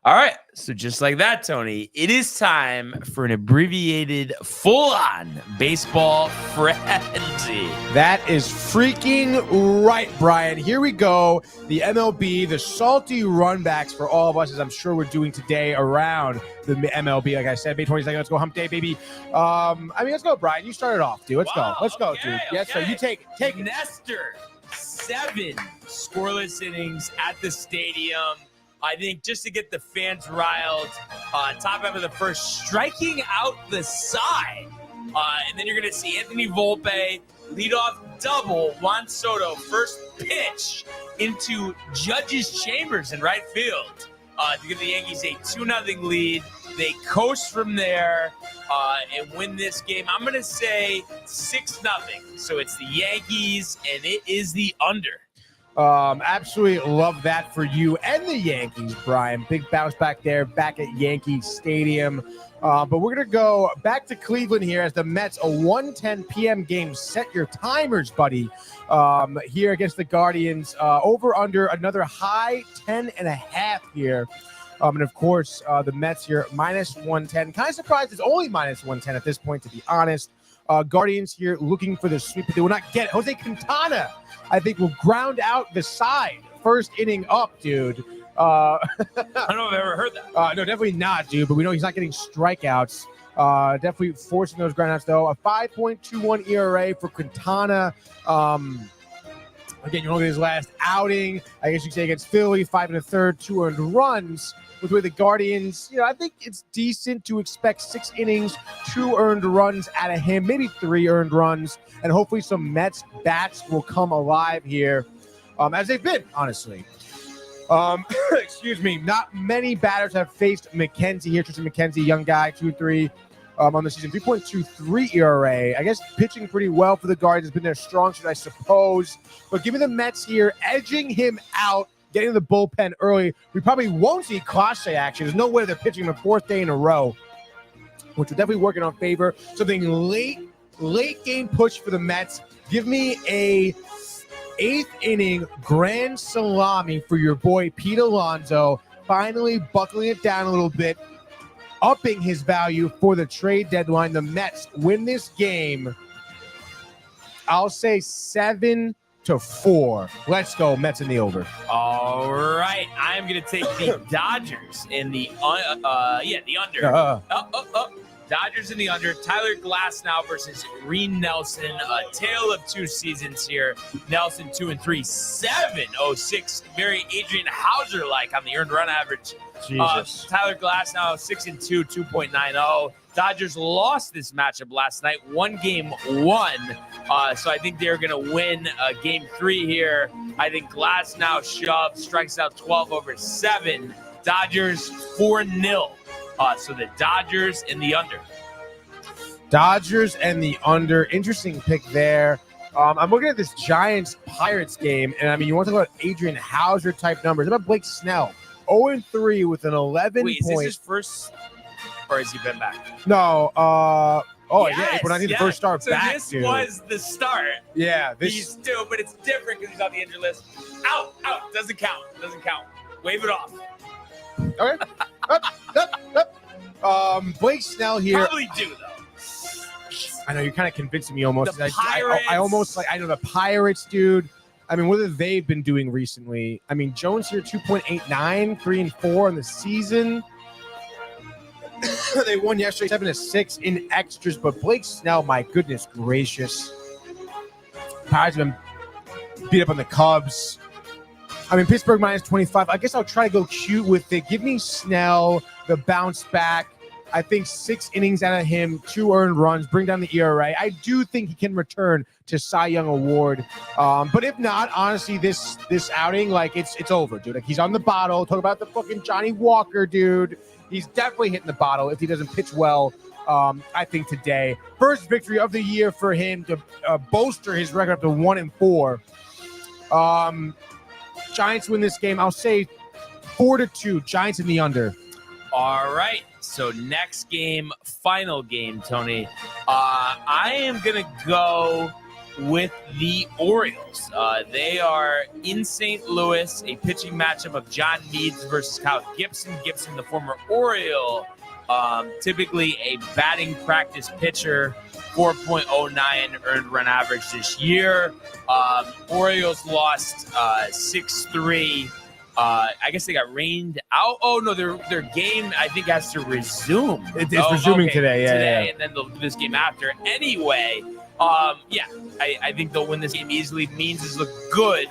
All right. So just like that, Tony, it is time for an abbreviated full-on baseball frenzy. That is freaking right, Brian. Here we go. The MLB, the salty runbacks for all of us, as I'm sure we're doing today around the MLB. Like I said, May 22nd, let's go hump day, baby. Let's go, Brian. You started off, dude. Let's go, dude. Yes, sir. You take it. Nestor, 7 scoreless innings at the stadium. I think just to get the fans riled, top half of the first, striking out the side. And then you're going to see Anthony Volpe leadoff double, Juan Soto, first pitch into Judge's chambers in right field to give the Yankees a 2-0 lead. They coast from there and win this game. I'm going to say 6-0. So it's the Yankees, and it is the under. Absolutely love that for you and the Yankees, Brian. Big bounce back there, back at Yankee Stadium. But we're going to go back to Cleveland here as the Mets, a 1:10 p.m. game. Set your timers, buddy, here against the Guardians. Over under another high 10.5 here. And, of course, the Mets here, minus 110. Kind of surprised it's only minus 110 at this point, to be honest. Guardians here looking for the sweep, but they will not get it. Jose Quintana, I think, will ground out the side. First inning up, dude. I don't know if I've ever heard that. No, definitely not, dude. But we know he's not getting strikeouts. Definitely forcing those groundouts, though. A 5.21 ERA for Quintana. Again, you look at his last outing. I guess you could say against Philly, 5 1/3, 2 earned runs. With the Guardians, I think it's decent to expect 6 innings, 2 earned runs out of him, maybe 3 earned runs, and hopefully some Mets bats will come alive here, as they've been, honestly. Excuse me. Not many batters have faced McKenzie here. Tristan McKenzie, young guy, 2-3 on the season, 3.23 ERA. I guess pitching pretty well for the Guardians. Has been their strong suit, I suppose. But give me the Mets here, edging him out, getting the bullpen early. We probably won't see Clase action. There's no way they're pitching the 4th day in a row, which will definitely work in our favor. Something late game push for the Mets. Give me a 8th inning grand salami for your boy Pete Alonso, finally buckling it down a little bit, upping his value for the trade deadline. The Mets win this game, I'll say 7-4. Let's go, Mets in the over. All right, I'm gonna take the Dodgers in the the under. Dodgers in the under. Tyler Glasnow versus Reed Nelson. A tale of 2 seasons here. Nelson 2-3, 7.06. Very Adrian Hauser-like on the earned run average. Jesus. Tyler Glasnow 6-2, 2.90. Dodgers lost this matchup last night, 1-1. So I think they're going to win game 3 here. I think Glasnow shoves, strikes out 12 over 7. Dodgers 4-0. So the Dodgers and the under. Dodgers and the under. Interesting pick there. I'm looking at this Giants-Pirates game, and I mean, you want to talk about Adrian Hauser type numbers. How about Blake Snell? 0-3 with an 11 Wait, is this his first, or has he been back? No. Yes, but I need the first start so back, this dude. was the start. Yeah, These two, but it's different because he's on the injured list. Out. Doesn't count. Wave it off. Okay. Blake Snell here. Probably do, though. I know you're kind of convincing me almost. The Pirates. I almost I know the Pirates, dude. I mean, what have they been doing recently? I mean, Jones here 2.89, 3-4 in the season. They won yesterday 7-6 in extras, but Blake Snell, my goodness gracious. Pirates have been beat up on the Cubs. I mean, Pittsburgh minus 25. I guess I'll try to go cute with it. Give me Snell, the bounce back. I think 6 innings out of him, 2 earned runs, bring down the ERA. I do think he can return to Cy Young Award. But if not, honestly, this outing, like, it's over, dude. Like, he's on the bottle. Talk about the fucking Johnny Walker, dude. He's definitely hitting the bottle if he doesn't pitch well, I think, today. First victory of the year for him to bolster his record up to 1-4. Giants win this game. I'll say 4-2. Giants in the under. All right. So next game, final game, Tony. I am going to go with the Orioles. They are in St. Louis, a pitching matchup of John Meads versus Kyle Gibson. Gibson, the former Oriole, typically a batting practice pitcher, 4.09 earned run average this year. Orioles lost 6-3. I guess they got rained out. Oh, no, their game, I think, has to resume. It's resuming today, yeah. And then they'll do this game after. Anyway, I think they'll win this game easily. Means is look good.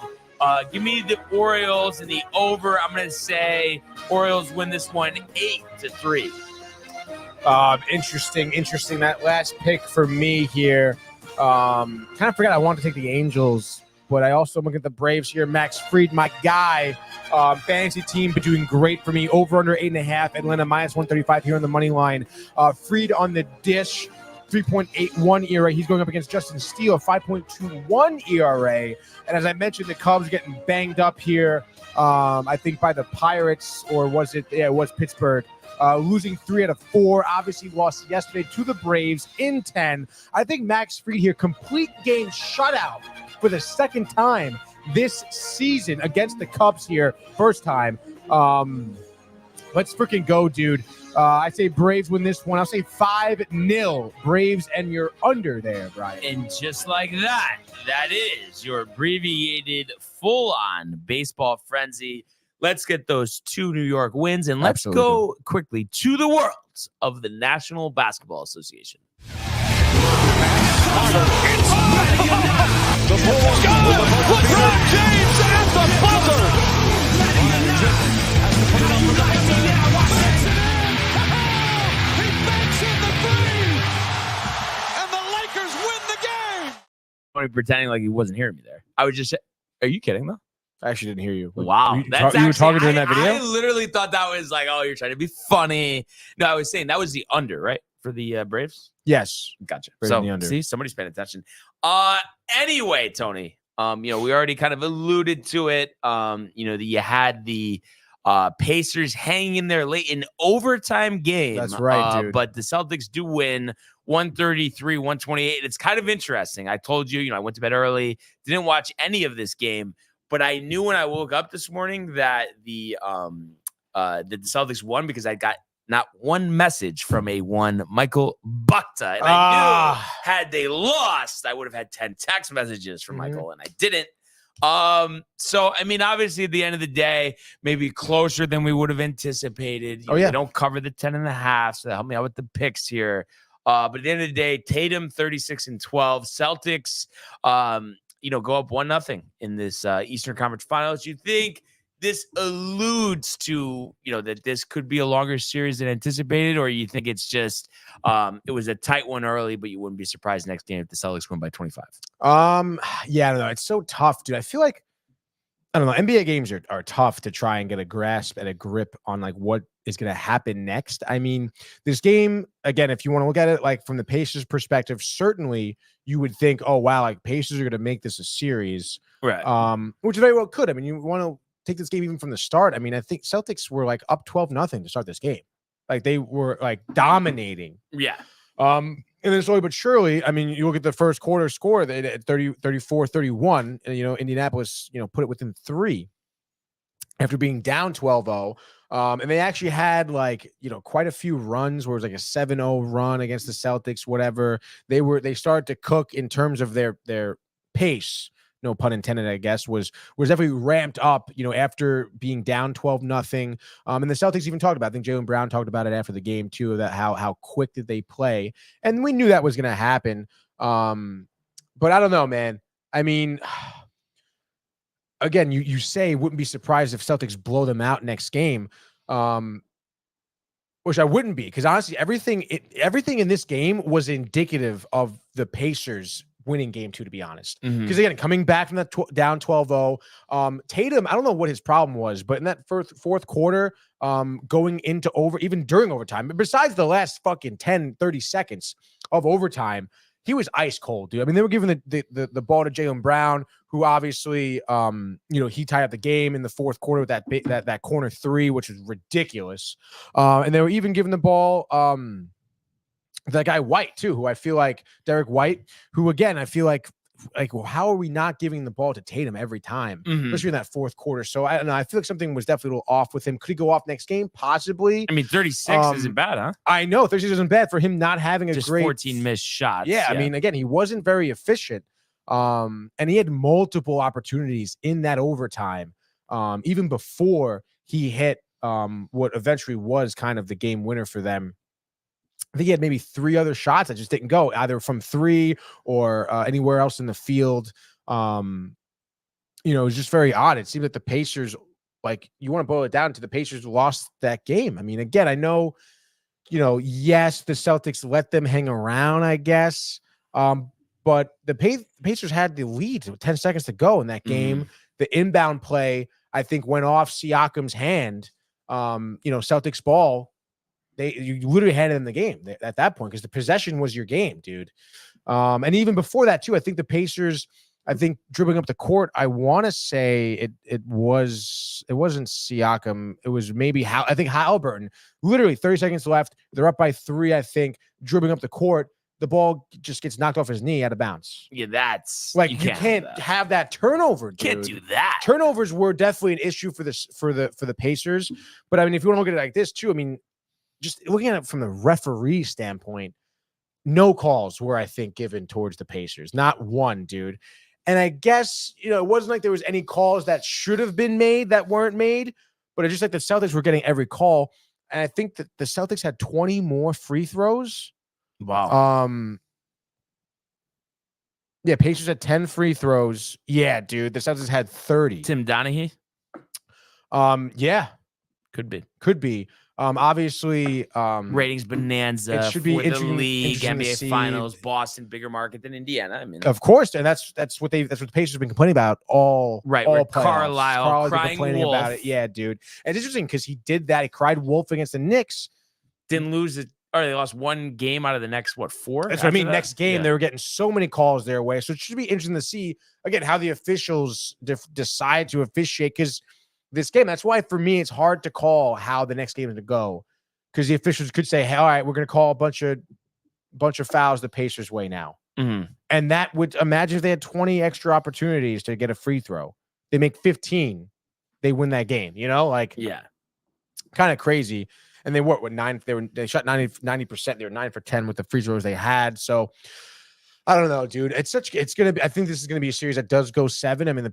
Give me the Orioles and the over. I'm going to say Orioles win this one 8-3. Interesting. That last pick for me here. Kind of forgot I wanted to take the Angels, but I also look at the Braves here. Max Fried, my guy. Fantasy team been doing great for me. Over under 8.5. Atlanta minus 135 here on the money line. Fried on the dish. 3.81 ERA. He's going up against Justin Steele, 5.21 ERA. And as I mentioned, the Cubs getting banged up here. I think by the Pirates, or was it? Yeah, it was Pittsburgh. Losing 3 out of 4. Obviously lost yesterday to the Braves in 10. I think Max Fried here, complete game shutout for the second time this season against the Cubs here. First time. Let's freaking go, dude. I say Braves win this one. I'll say 5-0 Braves, and you're under there, Brian. And just like that, that is your abbreviated full-on baseball frenzy. Let's get those 2 New York wins, and let's go quickly to the worlds of the National Basketball Association. The Bulls LeBron James at the buzzer. He banks in the 3, and the Lakers win the game. I'm pretending like he wasn't hearing me there. I was just, are you kidding though? I actually didn't hear you. Wow. You were talking during that video? I literally thought that was like, oh, you're trying to be funny. No, I was saying that was the under, right? For the Braves? Yes. Gotcha. Braves the under. See, somebody's paying attention. Anyway, Tony, we already kind of alluded to it. You had the Pacers hanging in there late in overtime game. That's right, dude. But the Celtics do win 133-128. It's kind of interesting. I told you, I went to bed early, didn't watch any of this game. But I knew when I woke up this morning that the Celtics won because I got not one message from a one Michael Bukta. And I knew had they lost, I would have had 10 text messages from Michael, and I didn't. So, I mean, obviously at the end of the day, maybe closer than we would have anticipated. They don't cover the 10.5, so help me out with the picks here. But at the end of the day, Tatum 36-12. Celtics, go up 1-0 in this Eastern Conference Finals. You think this alludes to, that this could be a longer series than anticipated, or you think it's just it was a tight one early, but you wouldn't be surprised next game if the Celtics win by 25? Yeah, I don't know. It's so tough, dude. I feel like, I don't know, NBA games are tough to try and get a grasp and a grip on like what is going to happen next. I mean, this game, again, if you want to look at it like from the Pacers perspective, certainly you would think, oh wow, like Pacers are going to make this a series, right? Which very well could. I mean, you want to take this game even from the start. I mean, I think Celtics were like up 12-0 to start this game. Like they were like dominating. Yeah. And then slowly but surely, I mean, you look at the first quarter score at 34-31, and Indianapolis, put it within 3 after being down 12-0. And they actually had like, quite a few runs where it was like a 7-0 run against the Celtics, whatever. They started to cook in terms of their pace. No pun intended, I guess, was definitely ramped up, after being down 12-0. And the Celtics even talked about, I think Jaylen Brown talked about it after the game too, that how quick did they play. And we knew that was going to happen. But I don't know, man. I mean, again, you say wouldn't be surprised if Celtics blow them out next game. Which I wouldn't be, because honestly, everything in this game was indicative of the Pacers winning game 2, to be honest. Because again, coming back from that down 12-0, Tatum, I don't know what his problem was, but in that fourth quarter, going into even during overtime, but besides the last fucking 10-30 seconds of overtime, he was ice cold, dude. I mean, they were giving the ball to Jaylen Brown, who obviously, he tied up the game in the fourth quarter with that corner 3, which was ridiculous. And they were even giving the ball, that guy White too, who I feel like Derek White, who again, I feel like how are we not giving the ball to Tatum every time, especially in that fourth quarter? So I don't know. I feel like something was definitely a little off with him. Could he go off next game? Possibly. I mean, 36 isn't bad, huh? I know 36 isn't bad for him not having just great 14 missed shots. Yeah, I mean, again, he wasn't very efficient. And he had multiple opportunities in that overtime, even before he hit what eventually was kind of the game winner for them. I think he had maybe 3 other shots that just didn't go, either from 3 or anywhere else in the field. It was just very odd. It seemed like the Pacers, like, you want to boil it down to the Pacers lost that game. I mean, again, I know, yes, the Celtics let them hang around, I guess. But the Pacers had the lead with 10 seconds to go in that game. The inbound play, I think, went off Siakam's hand. Celtics ball, you literally handed them the game at that point because the possession was your game, dude. And even before that too, I think the Pacers, dribbling up the court, I want to say it wasn't Siakam. It was maybe Halliburton. Literally 30 seconds left. They're up by 3, I think, dribbling up the court. The ball just gets knocked off his knee out of bounds. Yeah, that's like you can't have that turnover. Dude. Can't do that. Turnovers were definitely an issue for the Pacers. But I mean, if you want to look at it like this too, I mean, just looking at it from the referee standpoint, no calls were, I think, given towards the Pacers. Not one, dude. And I guess, it wasn't like there was any calls that should have been made that weren't made, but it's just like the Celtics were getting every call. And I think that the Celtics had 20 more free throws. Wow. Yeah, Pacers had 10 free throws. Yeah, dude. The Celtics had 30. Tim Donaghy? Yeah. Could be. Obviously, ratings bonanza. It should be for the league, interesting to NBA see. Finals, Boston, bigger market than Indiana. I mean, of course, and that's what the Pacers have been complaining about all playoffs. Carlisle crying complaining wolf about it. Yeah, dude. And it's interesting because he did that. He cried wolf against the Knicks. Didn't lose it. Or they lost one game out of the next 4? That's what I mean. Next game, they were getting so many calls their way. So it should be interesting to see again how the officials decide to officiate because this game. That's why for me it's hard to call how the next game is to go because the officials could say, "Hey, all right, we're going to call a bunch of fouls the Pacers' way now," and that would imagine if they had 20 extra opportunities to get a free throw, they make 15, they win that game. Kind of crazy. And they were what 9? They shot 90%. They were 9 for 10 with the free throws they had. So I don't know, dude. It's gonna be. I think this is gonna be a series that does go 7. I mean, the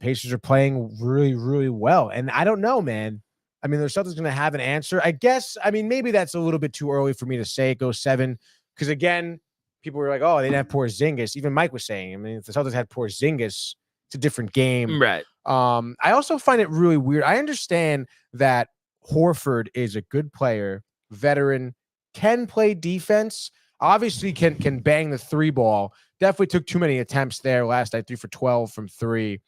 Pacers are playing really, really well. And I don't know, man. I mean, the Celtics gonna have an answer. I guess. I mean, maybe that's a little bit too early for me to say it goes 7 because again, people were like, "Oh, they didn't have Porzingis." Even Mike was saying, I mean, if the Celtics had Porzingis, it's a different game, right? I also find it really weird. I understand that Horford is a good player, veteran, can play defense, obviously can bang the 3 ball. Definitely took too many attempts there last night, 3 for 12 from 3.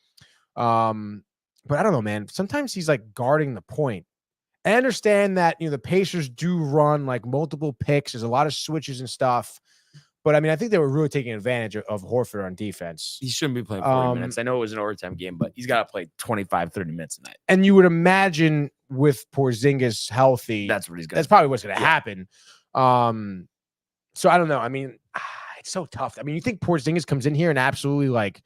But I don't know, man. Sometimes he's like guarding the point. I understand that, the Pacers do run like multiple picks. There's a lot of switches and stuff. But I mean, I think they were really taking advantage of Horford on defense. He shouldn't be playing 40 minutes. I know it was an overtime game, but he's got to play 25, 30 minutes a night. And you would imagine with Porzingis healthy, that's what he's going. That's probably what's going to happen. So I don't know. I mean, it's so tough. I mean, you think Porzingis comes in here and absolutely like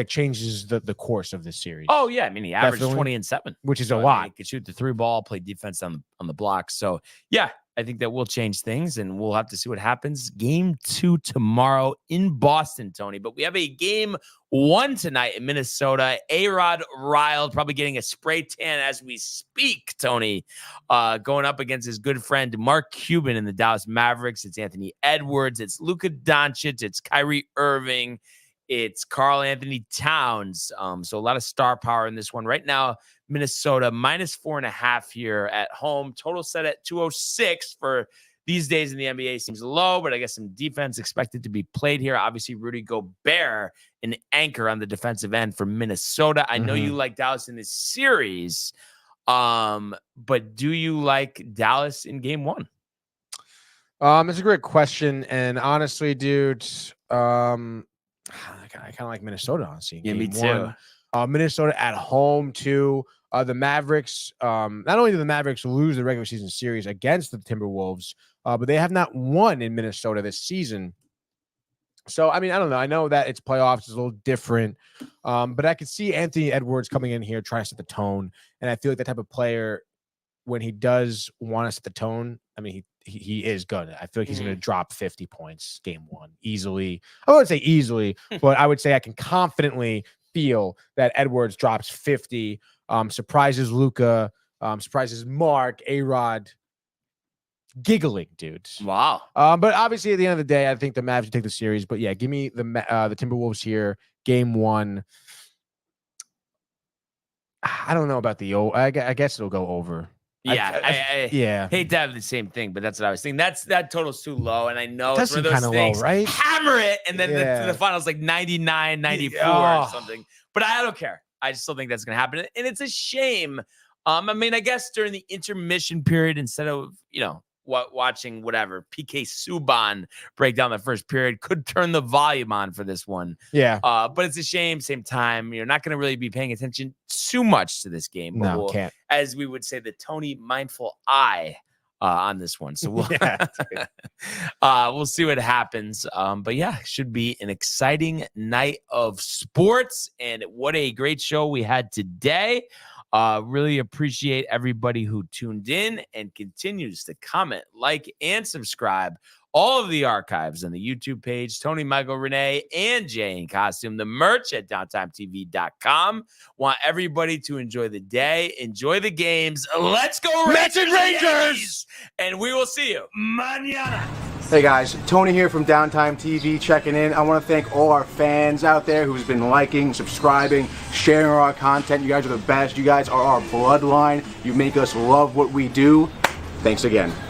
changes the course of this series? Oh yeah, I mean he averaged 20 and 7, which is a lot. He could shoot the 3 ball, play defense on the block. So yeah, I think that will change things, and we'll have to see what happens. Game 2 tomorrow in Boston, Tony. But we have a game 1 tonight in Minnesota. A-Rod riled, probably getting a spray tan as we speak, Tony. Going up against his good friend Mark Cuban in the Dallas Mavericks. It's Anthony Edwards. It's Luka Doncic. It's Kyrie Irving. It's Karl Anthony Towns. So a lot of star power in this one. Right now, Minnesota -4.5 here at home. Total set at 206 for these days in the NBA seems low, but I guess some defense expected to be played here. Obviously, Rudy Gobert, an anchor on the defensive end for Minnesota. I know you like Dallas in this series, but do you like Dallas in game 1? It's a great question, and honestly, dude, I kind of like Minnesota, honestly. Yeah, me too. Minnesota at home, too. The Mavericks, not only did the Mavericks lose the regular season series against the Timberwolves, but they have not won in Minnesota this season. So, I mean, I don't know. I know that it's playoffs. It's a little different. But I could see Anthony Edwards coming in here, trying to set the tone. And I feel like that type of player, when he does want to set the tone, I mean, he is gonna. I feel like he's gonna drop 50 points game 1 easily. I wouldn't say easily, but I would say I can confidently feel that Edwards drops 50. Surprises Luka, surprises Mark, A-Rod, giggling, dude. Wow. But obviously, at the end of the day, I think the Mavs take the series. But yeah, give me the Timberwolves here, game 1. I don't know about the I guess it'll go over. Yeah, I hate to have the same thing, but that's what I was thinking. That total's too low, and I know it's one of those kind of things. Low, right? Hammer it, and then the final's like 99, 94 or something. But I don't care. I just still think that's going to happen, and it's a shame I mean, I guess during the intermission period, instead of, watching whatever PK Subban break down the first period, could turn the volume on for this one. Yeah. But it's a shame. Same time, you're not going to really be paying attention too much to this game. But No, can't. As we would say, the Tony mindful eye on this one. So we'll we'll see what happens. But yeah, should be an exciting night of sports. And what a great show we had today. Really appreciate everybody who tuned in and continues to comment, like, and subscribe. All of the archives on the YouTube page, Tony, Michael, Renee, and Jay in Costume, the merch at downtimetv.com. Want everybody to enjoy the day, enjoy the games. Let's go Rangers! And we will see you mañana. Hey guys, Tony here from Downtime TV checking in. I want to thank all our fans out there who's been liking, subscribing, sharing our content. You guys are the best. You guys are our bloodline. You make us love what we do. Thanks again.